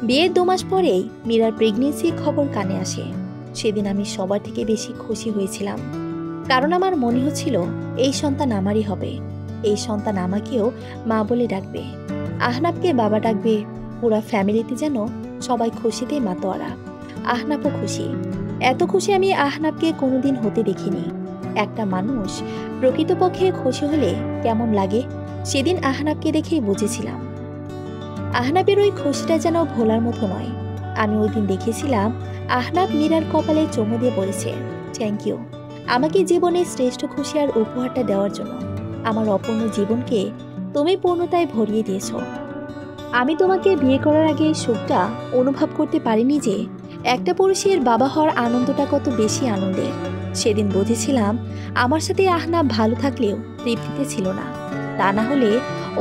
বিয়ের 2 মাস পরেই মীরার প্রেগনেন্সির খবর কানে আসে। সেদিন আমি সবার থেকে বেশি খুশি হয়েছিলাম, কারণ আমার মনে হচ্ছিল এই সন্তান আমারই হবে। এই সন্তান আমাকেও মা বলে ডাকবে, আহনাবকে বাবা ডাকবে। পুরা ফ্যামিলিতে যেন সবাই খুশিতে মাতোয়ারা। আহনাবও খুশি। এত খুশি আমি আহনাবকে কোনোদিন হতে দেখিনি। একটা মানুষ প্রকৃতপক্ষে খুশি হলে কেমন লাগে সেদিন আহনাবকে দেখেই বুঝেছিলাম। আহনাবের ওই খুশিটা যেন ভোলার মতো নয়। আমি ওই দিন দেখেছিলাম আহনাব মীরার কপালে চুমু দিয়ে বলেছে, থ্যাংক ইউ আমাকে জীবনের শ্রেষ্ঠ খুশি আর উপহারটা দেওয়ার জন্য। আমার অপূর্ণ জীবনকে তুমি পূর্ণতায় ভরিয়ে দিয়েছ। আমি তোমাকে বিয়ে করার আগে এই সুখটা অনুভব করতে পারিনি যে একটা পুরুষের বাবা হওয়ার আনন্দটা কত বেশি আনন্দের। সেদিন বুঝেছিলাম আমার সাথে আহনাব ভালো থাকলেও তৃপ্তিতে ছিল না। তা না হলে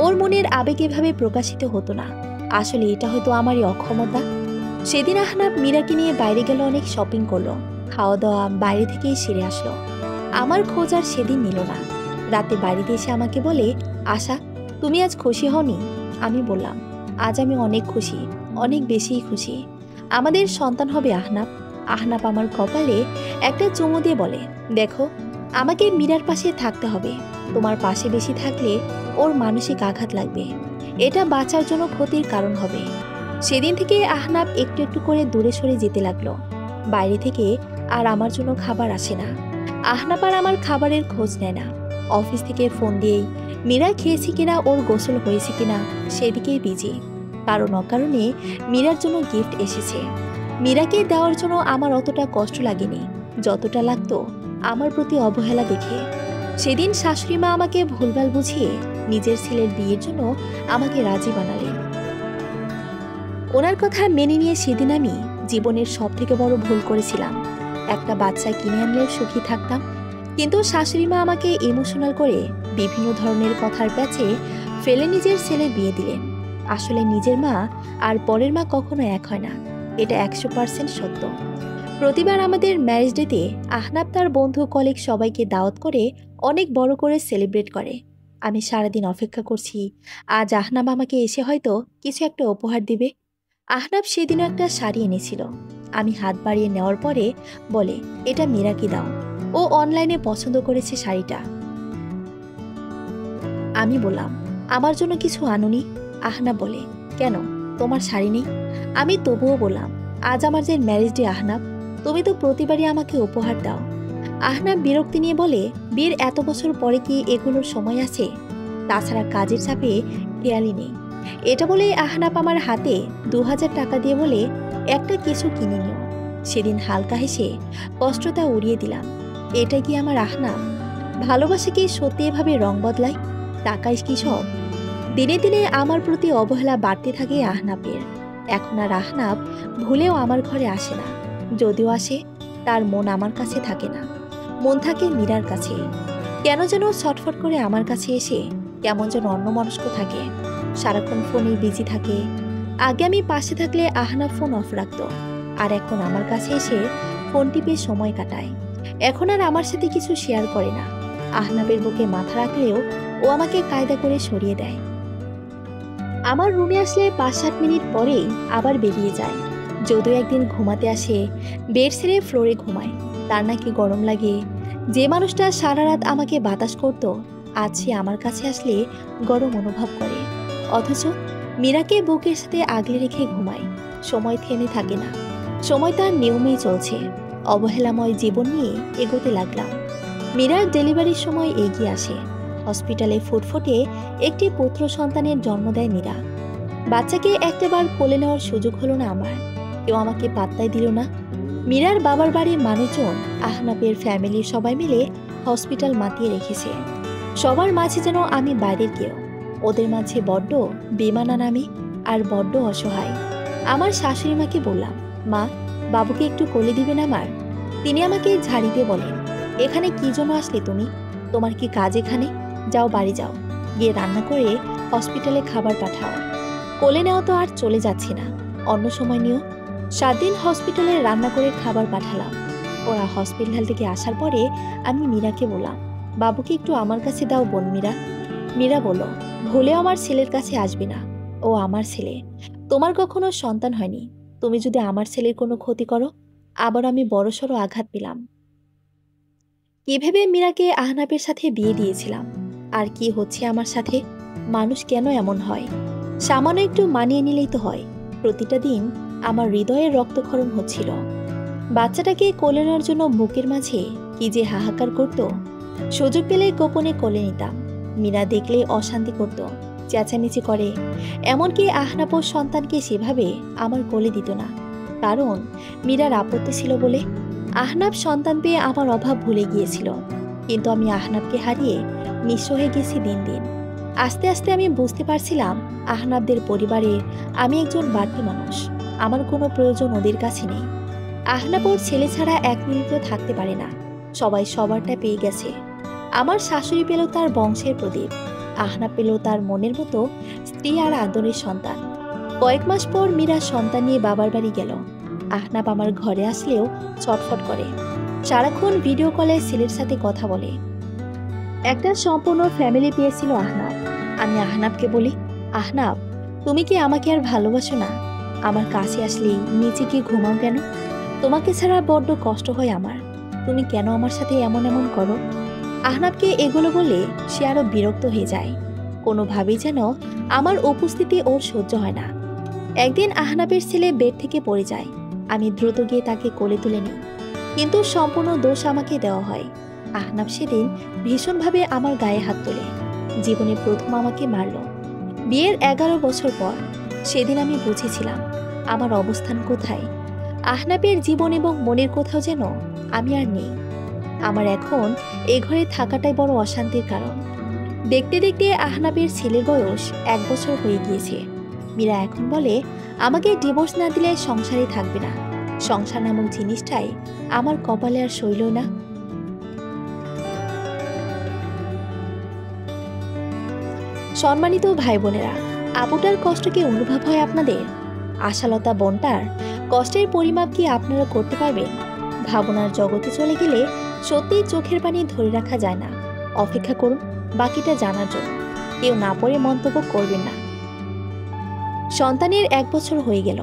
ওর মনের আবেগ এভাবে প্রকাশিত হতো না। আসলে এটা হয়তো আমারই অক্ষমতা। সেদিন আহনাব মীরাকে নিয়ে বাইরে গেল, অনেক শপিং করলো, খাওয়া দাওয়া বাইরে থেকেই সেরে আসলো। আমার খোঁজ আর সেদিন নিল না। রাতে বাড়িতে এসে আমাকে বলে, আশা তুমি আজ খুশি হওনি? আমি বললাম, আজ আমি অনেক খুশি, অনেক বেশিই খুশি। আমাদের সন্তান হবে আহনাব। আহনাব আমার কপালে একটা চুমু দিয়ে বলে, দেখো আমাকে মীরার পাশে থাকতে হবে। তোমার পাশে বেশি থাকলে ওর মানসিক আঘাত লাগবে। এটা বাঁচার জন্য ক্ষতির কারণ হবে। সেদিন থেকে আহনাব একটু একটু করে দূরে সরে যেতে লাগলো। বাইরে থেকে আর আমার জন্য খাবার আসে না। আহনাব আর আমার খাবারের খোঁজ নেয় না। অফিস থেকে ফোন দিয়েই মীরা খেয়েছি কিনা, ওর গোসল হয়েছে কিনা সেদিকেই বিজি। কারণ অকারণে মীরার জন্য গিফট এসেছে। মীরাকে দেওয়ার জন্য আমার অতটা কষ্ট লাগেনি যতটা লাগতো আমার প্রতি অবহেলা দেখে। সেদিন শাশুড়ি মা আমাকে ভুলভাল বুঝিয়ে নিজের ছেলের বিয়ের জন্য আমাকে রাজি বানালেন। ওনার কথা মেনে নিয়ে সেদিন আমি জীবনের সব থেকে বড় ভুল করেছিলাম। একটা বাচ্চা কিনে আনলেও সুখী থাকতাম, কিন্তু শাশুড়ি মা আমাকে ইমোশনাল করে বিভিন্ন ধরনের কথার প্যাচে ফেলে নিজের ছেলের বিয়ে দিলেন। আসলে নিজের মা আর পরের মা কখনো এক হয় না, এটা 100% সত্য। প্রতিবার আমাদের ম্যারেজ ডেতে আহনাব তার বন্ধু কলিগ সবাইকে দাওয়াত করে অনেক বড় করে সেলিব্রেট করে। আমি সারাদিন অপেক্ষা করছি আজ আহনাব আমাকে এসে হয়তো কিছু একটা উপহার দিবে। আহনাব সেদিনও একটা শাড়ি এনেছিল। আমি হাত বাড়িয়ে নেওয়ার পরে বলে, এটা মীরাকে দাও, ও অনলাইনে পছন্দ করেছে শাড়িটা। আমি বললাম, আমার জন্য কিছু আনুনি? আহনাব বলে, কেন তোমার শাড়ি নেই? আমি তবুও বললাম, আজ আমার যে ম্যারেজ ডে আহনাব, তুমি তো প্রতিবারই আমাকে উপহার দাও। আহনাব বিরক্তি নিয়ে বলে, বিয়ের এত বছর পরে কি এগুলোর সময় আছে? তাছাড়া কাজের চাপে খেয়ালই নেই। এটা বলে আহনাব আমার হাতে 2000 টাকা দিয়ে বলে, একটা কিছু কিনে নিও। সেদিন হালকা হেসে কষ্টটা উড়িয়ে দিলাম। এটা কি আমার আহনাব? ভালোবাসা কি সত্যি এভাবে রং বদলায়? টাকাই কি সব? দিনে দিনে আমার প্রতি অবহেলা বাড়তে থাকে আহনাবের। এখন আর আহনাব ভুলেও আমার ঘরে আসে না। যদিও আসে, তার মন আমার কাছে থাকে না, মন থাকে মীরার কাছে। কেন যেন ছটফট করে আমার কাছে এসে কেমন যেন অন্যমনস্ক থাকে, সারাক্ষণ ফোনে বিজি থাকে। আগে আমি পাশে থাকলে আহনাব ফোন অফ রাখতো, আর এখন আমার কাছে এসে ফোন টিপে সময় কাটায়। এখন আর আমার সাথে কিছু শেয়ার করে না। আহনাবের বুকে মাথা রাখলেও ও আমাকে কায়দা করে সরিয়ে দেয়। আমার রুমে আসলে 5-7 মিনিট পরেই আবার বেরিয়ে যায়। যদিও একদিন ঘুমাতে আসে, বেড ছেড়ে ফ্লোরে ঘুমায়। তার নাকি গরম লাগে। যে মানুষটা সারা রাত আমাকে বাতাস করত, আজ সে আমার কাছে আসলে গরম অনুভব করে। অথচ মীরাকে বুকের সাথে আগলে রেখে ঘুমায়। সময় থেমে থাকে না, সময় তার নিয়মেই চলছে। অবহেলাময় জীবন নিয়ে এগোতে লাগলাম। মীরার ডেলিভারির সময় এগিয়ে আসে। হসপিটালে ফুটফুটে একটি পুত্র সন্তানের জন্ম দেয় মীরা। বাচ্চাকে একটাবার কোলে নেওয়ার সুযোগ হলো না আমার। কেউ আমাকে পাত্তাই দিল না। মীরার বাবার বাড়ির মানুষজন, আহনাফের ফ্যামিলির সবাই মিলে হসপিটাল মাতিয়ে রেখেছে। সবার মাঝে যেন আমি বাইরের কেউ। ওদের মাঝে বড্ড বেমানান আমি, আর বড্ড অসহায়। আমার শাশুড়ি মাকে বললাম, মা, বাবুকে একটু কোলে দিবেন আমার। তিনি আমাকে ঝাড়ি দিয়ে বলেন, এখানে কি জন্য আসলে তুমি? তোমার কি কাজ এখানে? যাও, বাড়ি যাও, গিয়ে রান্না করে হসপিটালে খাবার পাঠাও। কোলে নেওয়া তো আর চলে যাচ্ছে না, অন্য সময় নিও। 7 দিন হসপিটালে রান্না করে খাবার পাঠালাম। ওরা হসপিটাল থেকে আসার পরে আমি মীরাকে বললাম, বাবুকে একটু আমার কাছে দাও বোন মীরা। মীরা বলল, ভুলেও আমার ছেলের কাছে আসবি না। ও আমার ছেলে, তোমার কখনো সন্তান হয়নি। তুমি যদি আমার ছেলের কোনো ক্ষতি করো, আবার আমি বড়সড় আঘাত পেলাম। কি ভেবে মীরাকে আহনাফের সাথে বিয়ে দিয়েছিলাম, আর কি হচ্ছে আমার সাথে? মানুষ কেন এমন হয়? সামান্য একটু মানিয়ে নিলেই তো হয়। প্রতিটা দিন আমার হৃদয়ের রক্তক্ষরণ হচ্ছিল। বাচ্চাটাকে কোলে নেওয়ার জন্য বুকের মাঝে কি যে হাহাকার করত। সুযোগ পেলে গোপনে কোলে নিতাম। মীরা দেখলে অশান্তি করত, চেঁচামেচি করে। এমনকি আহনাফর সন্তানকে সেভাবে আমার কোলে দিত না, কারণ মীরার আপত্তি ছিল বলে। আহনাফ সন্তান পেয়ে আমার অভাব ভুলে গিয়েছিল, কিন্তু আমি আহনাফকে হারিয়ে নিঃস্ব হয়ে গেছি দিন দিন। আস্তে আস্তে আমি বুঝতে পারছিলাম, আহনাফদের পরিবারে আমি একজন বাড়তি মানুষ। আমার কোনো প্রয়োজন ওদের কাছে নেই। আহনাফ ওর ছেলে ছাড়া 1 মিনিটও থাকতে পারে না। সবাই সবারটা পেয়ে গেছে। আমার শাশুড়ি পেল তার বংশের প্রদীপ, আহনাফ পেল তার মনের মতো স্ত্রী আর আদরের সন্তান। কয়েক মাস পর মীরা সন্তান নিয়ে বাবার বাড়ি গেল। আহনাফ আমার ঘরে আসলেও ছটফট করে। সারাক্ষণ ভিডিও কলে ছেলের সাথে কথা বলে। একটা সম্পূর্ণ ফ্যামিলি পেয়েছিল আহনাফ। আমি আহনাফকে বলি, আহনাফ, তুমি কি আমাকে আর ভালোবাসো না? আমার কাছে আসলেই নিচে গিয়ে ঘুমাও কেন? তোমাকে ছাড়া বড্ড কষ্ট হয় আমার। তুমি কেন আমার সাথে এমন এমন করো? আহনাফকে এগুলো বলে সে আরো বিরক্ত হয়ে যায়। কোনোভাবেই যেন আমার উপস্থিতি ওর সহ্য হয় না। একদিন আহনাফের ছেলে বেড থেকে পড়ে যায়। আমি দ্রুত গিয়ে তাকে কোলে তুলে নিই, কিন্তু সম্পূর্ণ দোষ আমাকে দেওয়া হয়। আহনাফ সেদিন ভীষণভাবে আমার গায়ে হাত তোলে। জীবনে প্রথম আমাকে মারল। বিয়ের 11 বছর পর সেদিন আমি বুঝেছিলাম আমার অবস্থান কোথায়। আহনাফের জীবন এবং মনের কোথাও যেন আমি আর নেই। আমার এখন এ ঘরে থাকাটাই বড় অশান্তির কারণ। দেখতে দেখতে আহনাফের ছেলের বয়স 1 বছর হয়ে গিয়েছে। মীরা এখন বলে, আমাকে ডিভোর্স না দিলে সংসারে থাকবে না। সংসার নামক জিনিসটাই আমার কপালে আর সইল না। সম্মানিত ভাই বোনেরা, আপুটার কষ্ট কি অনুভব হয় আপনাদের? আশালতা বোনটার কষ্টের পরিমাপ কি আপনারা করতে পারবেন? ভাবনার জগতে চলে গেলে সত্যি চোখের পানি ধরে রাখা যায় না। অপেক্ষা করুন বাকিটা জানার জন্য। কেউ না পড়ে মন্তব্য করবেন না। সন্তানের 1 বছর হয়ে গেল।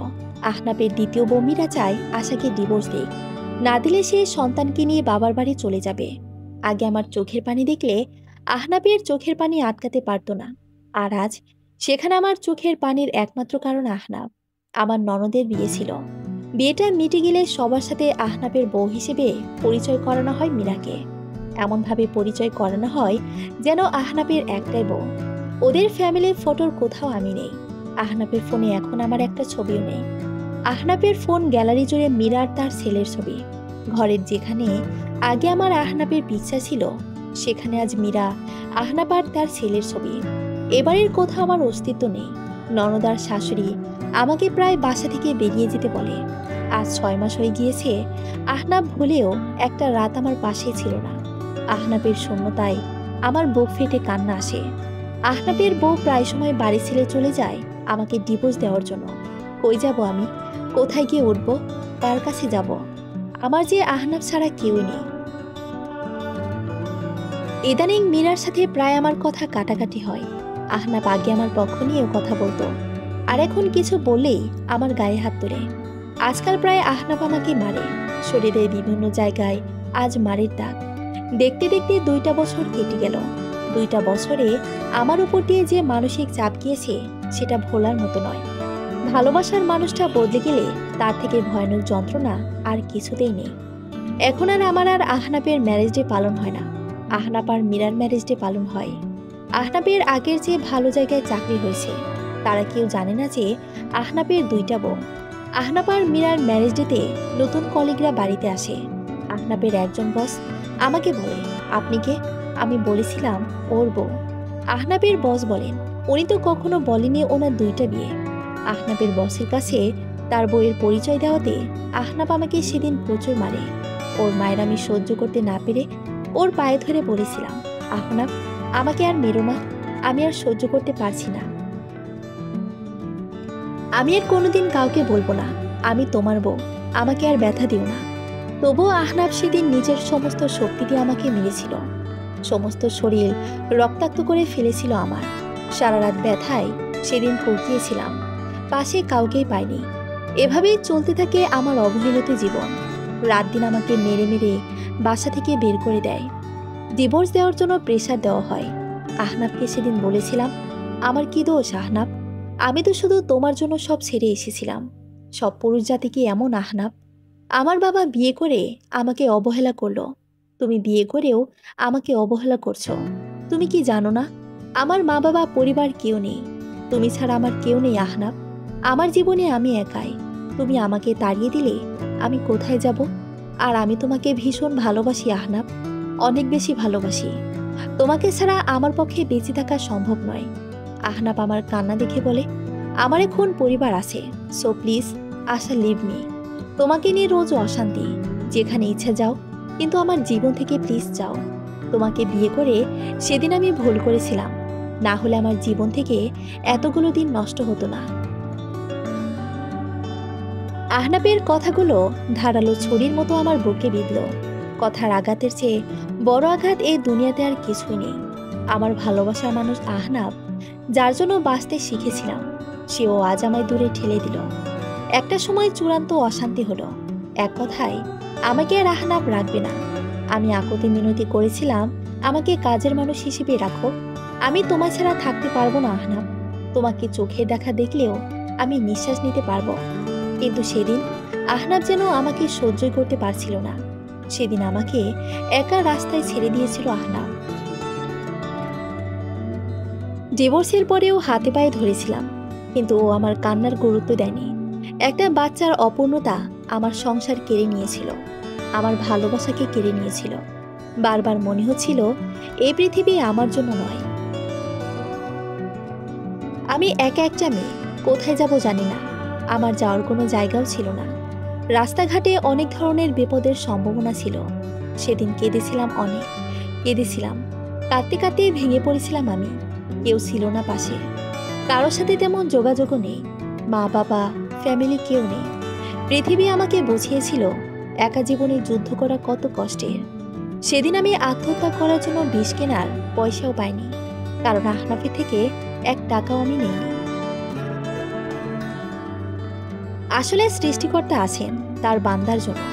আহনাফের দ্বিতীয় বউ মীরা চায় আশাকে ডিভোর্স দেয়। না দিলে সে সন্তানকে নিয়ে বাবার বাড়ি চলে যাবে। আগে আমার চোখের পানি দেখলে আহনাফের চোখের পানি আটকাতে পারত না, আর আজ সেখানে আমার চোখের পানির একমাত্র কারণ আহনাফ। আমার ননদের বিয়ে ছিল। বিয়েটা মিটে গেলে সবার সাথে আহনাফের বউ হিসেবে পরিচয় করানো হয় মীরাকে। এমনভাবে পরিচয় করানো হয় যেন আহনাফের একটাই বউ। ওদের ফ্যামিলির ফটোর কোথাও আমি নেই। আহনাফের ফোনে এখন আমার একটা ছবিও নেই। আহনাফের ফোন গ্যালারি জুড়ে মীরার তার ছেলের ছবি। ঘরের যেখানে আগে আমার আহনাফের পিকচার ছিল, সেখানে আজ মীরা, আহনাফ আর তার ছেলের ছবি। এবারের কোথাও আমার অস্তিত্ব নেই। ননদার শাশুড়ি আমাকে প্রায় বাসা থেকে বেরিয়ে যেতে বলে। আজ 6 মাস হয়ে গিয়েছে। আহনাফ ভুলেও একটা রাত আমার পাশে ছিল না। আহনাফের শূন্যতায় আমার বুক ফেটে কান্না আসে। আহনাফের বউ প্রায় সময় বাড়ি ছেড়ে চলে যায় আমাকে ডিভোর্স দেওয়ার জন্য। কই যাব আমি? কোথায় গিয়ে উঠব? কার কাছে যাব? আমার যে আহনাফ ছাড়া কেউই নেই। ইদানিং মীরার সাথে প্রায় আমার কথা কাটাকাটি হয়। আহনাফ আগে আমার পক্ষ নিয়েও কথা বলতো, আর এখন কিছু বললেই আমার গায়ে হাত তোলে। আজকাল প্রায় আহনাফ আমাকে মারে, শরীরের বিভিন্ন জায়গায় আজ মারের দাগ। দেখতে দেখতে 2টা বছর কেটে গেল। 2টা বছরে আমার উপর দিয়ে যে মানসিক চাপ গিয়েছে সেটা ভোলার মতো নয়। ভালোবাসার মানুষটা বদলে গেলে তার থেকে ভয়ানক যন্ত্রণা আর কিছুতেই নেই। এখন আর আমার আর আহনাফের ম্যারেজ ডে পালন হয় না, আহনাফ আর মীরার ম্যারেজ ডে পালন হয়। আহনাফের আগের যে ভালো জায়গায় চাকরি হয়েছে, তারা কেউ জানে না যে আহনাফের 2টা বউ। আহনাফ আর মীরার ম্যারেজ ডেতে নতুন কলিগরা বাড়িতে আসে। আহনাফের একজন বস আমাকে বলে, আপনি কে? আমি বলেছিলাম ওর বউ। আহনাফের বস বলেন, উনি তো কখনো বলেনি ওনার 2টা বিয়ে। আহনাফের বসের কাছে তার বইয়ের পরিচয় দেওয়াতে আহনাফ আমাকে সেদিন প্রচুর মারে। ওর মায়ের আমি সহ্য করতে না পেরে ওর পায়ে ধরে বলেছিলাম, আহনাফ আমাকে আর মেরো না, আমি আর সহ্য করতে পারছি না। আমি আর কোনোদিন কাউকে বলবো না আমি তোমার বউ, আমাকে আর ব্যথা দিও না। তবুও আহনাফ সেদিন নিজের সমস্ত শক্তি দিয়ে আমাকে মেরেছিল। সমস্ত শরীর রক্তাক্ত করে ফেলেছিল আমার। সারা রাত ব্যথায় সেদিন পড়কিয়েছিলাম, পাশে কাউকেই পাইনি। এভাবেই চলতে থাকে আমার অবহেলিত জীবন। রাত দিন আমাকে মেরে মেরে বাসা থেকে বের করে দেয়। ডিভোর্স দেওয়ার জন্য প্রেশার দেওয়া হয়। আহনাফকে সেদিন বলেছিলাম, আমার কি দোষ আহনাফ? আমি তো শুধু তোমার জন্য সব ছেড়ে এসেছিলাম। সব পুরুষ জাতি কি এমন আহনাফ? আমার বাবা বিয়ে করে আমাকে অবহেলা করলো, তুমি বিয়ে করেও আমাকে অবহেলা করছো। তুমি কি জানো না আমার মা বাবা পরিবার কেউ নেই? তুমি ছাড়া আমার কেউ নেই আহনাফ। আমার জীবনে আমি একাই। তুমি আমাকে তাড়িয়ে দিলে আমি কোথায় যাব? আর আমি তোমাকে ভীষণ ভালোবাসি আহনাফ, অনেক বেশি ভালোবাসি। তোমাকে ছাড়া আমার পক্ষে বেঁচে থাকা সম্ভব নয়। আহনাফ আমার কান্না দেখে বলে, আমার এখন পরিবার আছে, so please Asha leave me. তোমাকে নিয়ে রোজ অশান্তি, যেখানে ইচ্ছা যাও, কিন্তু আমার জীবন থেকে প্লিজ যাও। তোমাকে বিয়ে করে সেদিন আমি ভুল করেছিলাম, না হলে আমার জীবন থেকে এতগুলো দিন নষ্ট হতো না। আহনাফের কথাগুলো ধারালো ছুরির মতো আমার বুকে বিঁধল। কথার আঘাতের চেয়ে বড় আঘাত এই দুনিয়াতে আর কিছুই নেই। আমার ভালোবাসার মানুষ আহনাফ, যার জন্য বাঁচতে শিখেছিলাম, সেও আজ আমায় দূরে ঠেলে দিল। একটা সময় চূড়ান্ত অশান্তি হলো। এক কথায় আমাকে আর আহনাফ রাখবে না। আমি আকুতি মিনতি করেছিলাম, আমাকে কাজের মানুষ হিসেবে রাখো। আমি তোমার ছাড়া থাকতে পারবো না আহনাফ। তোমাকে চোখে দেখা দেখলেও আমি নিঃশ্বাস নিতে পারবো। কিন্তু সেদিন আহনাফ যেন আমাকে সহ্যই করতে পারছিল না। সেদিন আমাকে একা রাস্তায় ছেড়ে দিয়েছিল আহনাফ। ডিভোর্সের পরেও হাতে পায়ে ধরেছিলাম, কিন্তু ও আমার কান্নার গুরুত্ব দেয়নি। একটা বাচ্চার অপূর্ণতা আমার সংসার কেড়ে নিয়েছিল, আমার ভালোবাসাকে কেড়ে নিয়েছিল। বারবার মনে হচ্ছিল এই পৃথিবী আমার জন্য নয়। আমি একা একটা মেয়ে, কোথায় যাব জানি না। আমার যাওয়ার কোনো জায়গাও ছিল না। রাস্তাঘাটে অনেক ধরনের বিপদের সম্ভাবনা ছিল। সেদিন কেঁদেছিলাম, অনেক কেঁদেছিলাম। কাঁদতে কাঁদতে ভেঙে পড়েছিলাম আমি। কেউ ছিল না পাশে, কারোর সাথে তেমন যোগাযোগও নেই। মা বাবা, ফ্যামিলি কেউ নেই। পৃথিবী আমাকে বুঝিয়েছিল একা জীবনে যুদ্ধ করা কত কষ্টের। সেদিন আমি আত্মহত্যা করার জন্য বিষ কেনার পয়সাও পাইনি, কারণ আহনাফের থেকে 1 টাকাও আমি নেইনি। আসলে সৃষ্টিকর্তা আছেন তার বান্দার জন্য।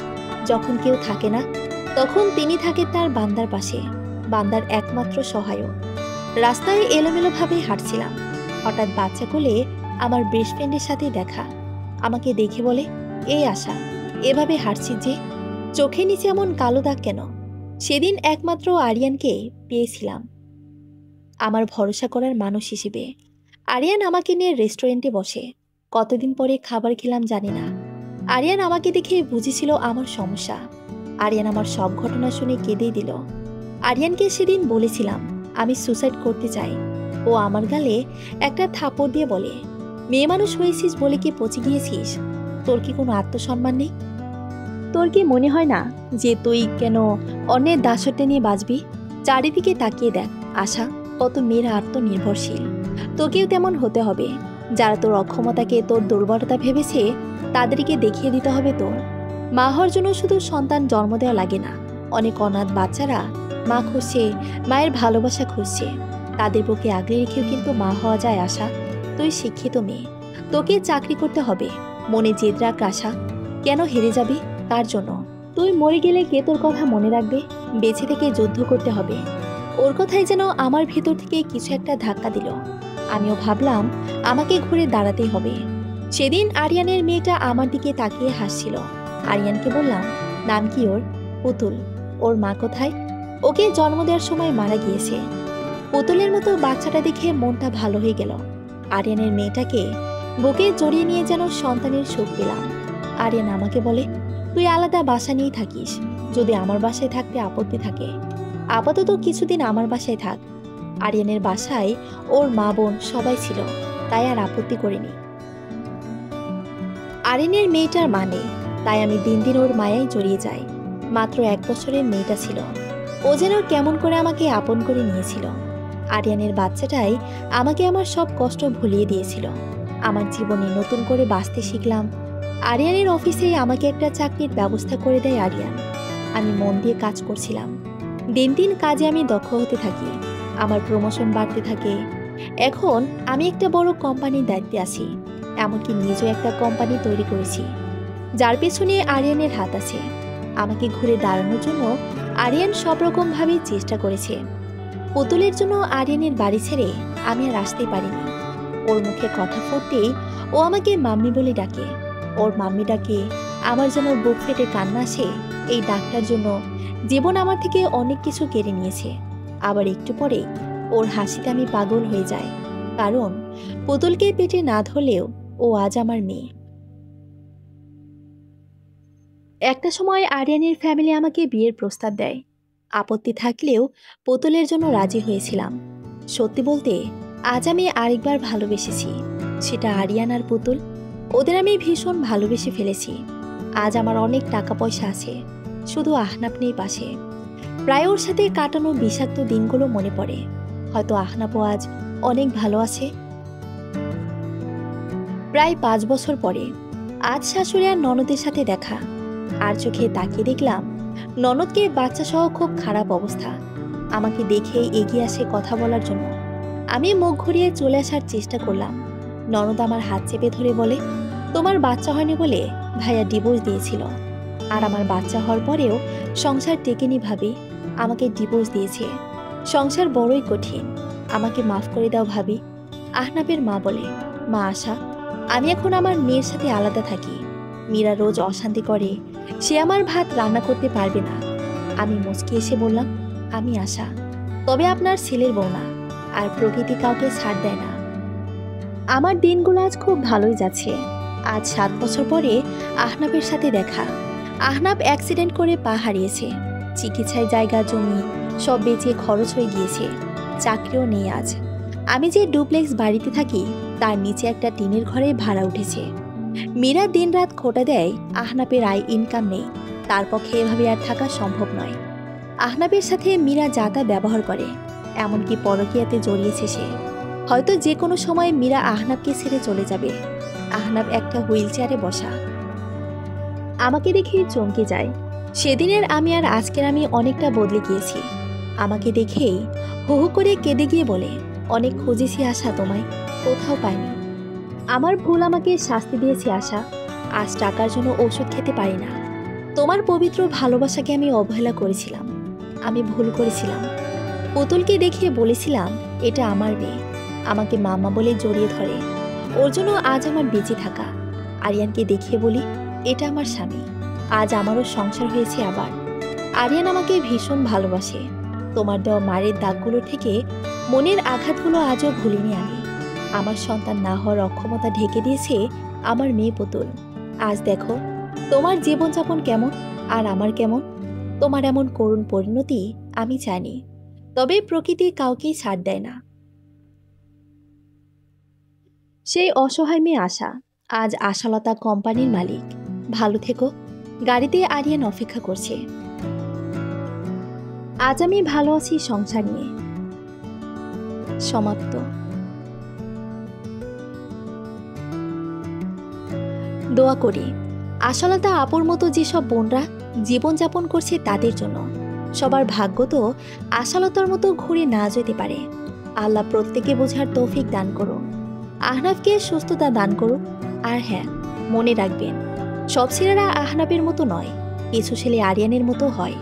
যখন কেউ থাকে না, তখন তিনি থাকেন তার বান্দার পাশে, বান্দার একমাত্র সহায়ক। রাস্তায় এলোমেলোভাবে হাঁটছিলাম, হঠাৎ বাচ্চা কোলে আমার বেস্ট ফ্রেন্ডের সাথে দেখা। আমাকে দেখে বলে, এই আশা, এভাবে হাঁটছিস যে, চোখে নিচে এমন কালো দাগ কেন? সেদিন একমাত্র আরিয়ানকে পেয়েছিলাম আমার ভরসা করার মানুষ হিসেবে। আরিয়ান আমাকে নিয়ে রেস্টুরেন্টে বসে। কতদিন পরে খাবার খেলাম জানি না। আরিয়ান আমাকে দেখে বুঝেছিল আমার সমস্যা। আরিয়ান আমার সব ঘটনা শুনে কেঁদেই দিল। আরিয়ানকে সেদিন বলেছিলাম আমি সুসাইড করতে চাই। ও আমার গালে একটা থাপড় দিয়ে বলে, মেয়ে মানুষ হয়েছিস বলে কি পচে গিয়েছিস? তোর কি কোনো আত্মসম্মান নেই? তোর কি মনে হয় না যে তুই কেন অন্যের দাসত্ব নিয়ে বাঁচবি? চারিদিকে তাকিয়ে দেখ আশা, কত মেয়েরা আত্মনির্ভরশীল। তোকেও তেমন হতে হবে। যারা তোর অক্ষমতাকে তোর দুর্বলতা ভেবেছে, তাদেরকে দেখিয়ে দিতে হবে তোর। মা হওয়ার জন্য শুধু সন্তান জন্ম দেওয়া লাগে না। অনেক অনাথ বাচ্চারা মা খুঁজছে, মায়ের ভালোবাসা খুঁজছে। তাদের বুকে আগলে রেখেও কিন্তু মা হওয়া যায় আশা। তুই শিক্ষিত মেয়ে, তোকে চাকরি করতে হবে। মনে জেদ রাখ আশা। কেন হেরে যাবি? কার জন্য? তুই মরে গেলে কে তোর কথা মনে রাখবে? বেঁচে থেকে যুদ্ধ করতে হবে। ওর কথাই যেন আমার ভেতর থেকে কিছু একটা ধাক্কা দিল। আমিও ভাবলাম আমাকে ঘুরে দাঁড়াতেই হবে। সেদিন আরিয়ানের মেয়েটা আমার দিকে তাকিয়ে হাসছিল। আরিয়ানকে বললাম, নাম কি ওর? পুতুল। ওর মা কোথায়? ওকে জন্ম দেওয়ার সময় মারা গিয়েছে। পুতুলের মতো বাচ্চাটা দেখে মনটা ভালো হয়ে গেল। আরিয়ানের মেয়েটাকে বুকে জড়িয়ে নিয়ে যেন সন্তানের সুখ পেলাম। আরিয়ান আমাকে বলে, তুই আলাদা বাসা নিয়েই থাকিস। যদি আমার বাসায় থাকতে আপত্তি থাকে, আপাতত কিছুদিন আমার বাসায় থাক। আরিয়ানের বাসায় ওর মা বোন সবাই ছিল, তাই আর আপত্তি করিনি। আরিয়ানের মেয়েটার মানে, তাই আমি দিন দিন ওর মায়ায় জড়িয়ে যাই। মাত্র 1 বছরের মেয়েটা ছিল, ও যেন কেমন করে আমাকে আপন করে নিয়েছিল। আরিয়ানের বাচ্চাটাই আমাকে আমার সব কষ্ট ভুলিয়ে দিয়েছিল। আমার জীবনে নতুন করে বাঁচতে শিখলাম। আরিয়ানের অফিসেই আমাকে একটা চাকরির ব্যবস্থা করে দেয় আরিয়ান। আমি মন দিয়ে কাজ করছিলাম। দিন দিন কাজে আমি দক্ষ হতে থাকি। আমার প্রমোশন বাড়তে থাকে। এখন আমি একটা বড় কোম্পানির দায়িত্বে আছি। এমনকি নিজেও একটা কোম্পানি তৈরি করেছি, যার পেছনে আরিয়ানের হাত আছে। আমাকে ঘুরে দাঁড়ানোর জন্য আরিয়ান সব রকমভাবেই চেষ্টা করেছে। পুতুলের জন্য আরিয়ানের বাড়ি ছেড়ে আমি আর আসতেই পারিনি। ওর মুখে কথা ফুটতেই ও আমাকে মাম্মি বলে ডাকে। ওর মাম্মি ডাকে আমার যেন বুক ফেটে কান্না আসে। এই ডাকটার জন্য জীবন আমার থেকে অনেক কিছু কেড়ে নিয়েছে। আবার একটু পরে ওর হাসিতে আমি পাগল হয়ে যাই, কারণ পুতুলকে পেটে না ধরলেও ও আজ আমার মেয়ে। একটা সময় আরিয়ানের ফ্যামিলি আমাকে বিয়ের প্রস্তাব দেয়। আপত্তি থাকলেও পুতুলের জন্য রাজি হয়েছিলাম। সত্যি বলতে আজ আমি আরেকবার ভালোবেসেছি, সেটা আরিয়ান আর পুতুল। ওদের আমি ভীষণ ভালোবেসে ফেলেছি। আজ আমার অনেক টাকা পয়সা আছে, শুধু আহনাপ নেই পাশে। প্রায় ওর সাথে কাটানো বিষাক্ত দিনগুলো মনে পড়ে। হয়তো আহনাপও আজ অনেক ভালো আছে। প্রায় 5 বছর পরে আজ শাশুড়ি আর ননদের সাথে দেখা। আর চোখে তাকিয়ে দেখলাম ননদকে বাচ্চা সহ খুব খারাপ অবস্থা। আমাকে দেখেই এগিয়ে আসে কথা বলার জন্য। আমি মুখ ঘুরিয়ে চলে আসার চেষ্টা করলাম। ননদ আমার হাত চেপে ধরে বলে, তোমার বাচ্চা হয়নি বলে ভাইয়া ডিভোর্স দিয়েছিল। আর আমার বাচ্চা হওয়ার পরেও সংসার টেকেনি ভাবি, আমাকে ডিভোর্স দিয়েছে। সংসার বড়ই কঠিন, আমাকে মাফ করে দাও ভাবি। আহনাবের মা বলে, মা আশা, আমি এখন আমার মেয়ের সাথে আলাদা থাকি। মীরা রোজ অশান্তি করে, সে আমার ভাত রান্না করতে পারবে না। আমি মুচকি এসে বললাম, আমি আশা, তবে আপনার ছেলের বউ না। আর প্রকৃতি কাউকে ছাড় দেয় না। আমার দিনগুলো আজ খুব ভালোই যাচ্ছে। আজ 7 বছর পরে আহনাবের সাথে দেখা। আহনাব অ্যাক্সিডেন্ট করে পা হারিয়েছে। চিকিৎসায় জায়গা জমি সব বেঁচে খরচ হয়ে গিয়েছে। চাকরিও নেই আজ। আমি যে ডুপ্লেক্স বাড়িতে থাকি তার নিচে একটা টিনের ঘরে ভাড়া উঠেছে। মীরা দিনরাত খোটা দেয়, আহনাবের আয় ইনকাম নেই, তার পক্ষে এভাবে আর থাকা সম্ভব নয়। আহনাবের সাথে মীরা যা তা ব্যবহার করে, এমনকি পরকীয়াতে জড়িয়েছে সে। হয়তো যে কোনো সময় মীরা আহনাবকে ছেড়ে চলে যাবে। আহনাব একটা হুইল চেয়ারে বসা। আমাকে দেখে চমকে যায়। সেদিনের আমি আর আজকের আমি অনেকটা বদলে গিয়েছি। আমাকে দেখেই হু হু করে কেঁদে গিয়ে বলে, অনেক খুঁজেছি আশা তোমায়, কোথাও পাইনি। আমার ভুল আমাকে শাস্তি দিয়েছে আশা। আজ টাকার জন্য ওষুধ খেতে পারি না। তোমার পবিত্র ভালোবাসাকে আমি অবহেলা করেছিলাম। আমি ভুল করেছিলাম। পুতুলকে দেখিয়ে বলেছিলাম এটা আমার মেয়ে। আমাকে মামা বলে জড়িয়ে ধরে। ওর জন্য আজ আমার বেঁচে থাকা। আরিয়ানকে দেখিয়ে বলি এটা আমার স্বামী। আজ আমারও সংসার হয়েছে আবার। আরিয়ান আমাকে ভীষণ ভালোবাসে। তোমার দেওয়া মারের দাগগুলো থেকে মনের আঘাতগুলো আজও ভুলিনি আমি। আমার সন্তান না হওয়ার অক্ষমতা ঢেকে দিয়েছে আমার মেয়ে পুতুল। আজ দেখো তোমার জীবনযাপন কেমন আর আমার কেমন। তোমার এমন করুণ পরিণতি আমি জানি, তবে প্রকৃতি কাউকেই ছাড় দেয় না। সেই অসহায় মেয়ে আশা আজ আশালতা কোম্পানির মালিক। ভালো থেকো। গাড়িতে আরিয়ান অপেক্ষা করছে। আজ আমি ভালো আছি সংসার নিয়ে। সমাপ্ত। দোয়া করি আশালতা আপুর মতো যেসব বোনরা জীবনযাপন করছে তাদের জন্য সবার ভাগ্য তো আশালতার মতো ঘুরে না যেতে পারে। আল্লাহ প্রত্যেকে বোঝার তৌফিক দান করুন, আহনাফকে সুস্থতা দান করুন। আর হ্যাঁ, মনে রাখবেন, সব ছেলেরা আহনাফের মতো নয়, কিছু ছেলে আরিয়ানের মতো হয়।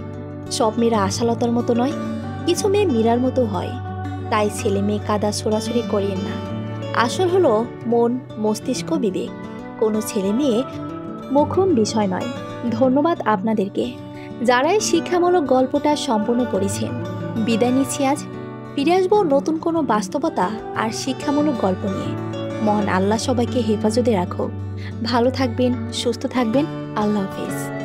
সব মেয়েরা আশালতার মতো নয়, কিছু মেয়ে মীরার মতো হয়। তাই ছেলে মেয়ে কাদা ছোড়াছুড়ি করিয়েন না। আসল হলো মন, মস্তিষ্ক, বিবেক। কোনো ছেলে মেয়ে মোক্ষম বিষয় নয়। ধন্যবাদ আপনাদেরকে যারা এই শিক্ষামূলক গল্পটা সম্পূর্ণ করেছেন। বিদায় নিচ্ছি আজ। ফিরে আসবো নতুন কোনো বাস্তবতা আর শিক্ষামূলক গল্প নিয়ে। মহান আল্লাহ সবাইকে হেফাজতে রাখুক। ভালো থাকবেন, সুস্থ থাকবেন। আল্লাহ হাফেজ।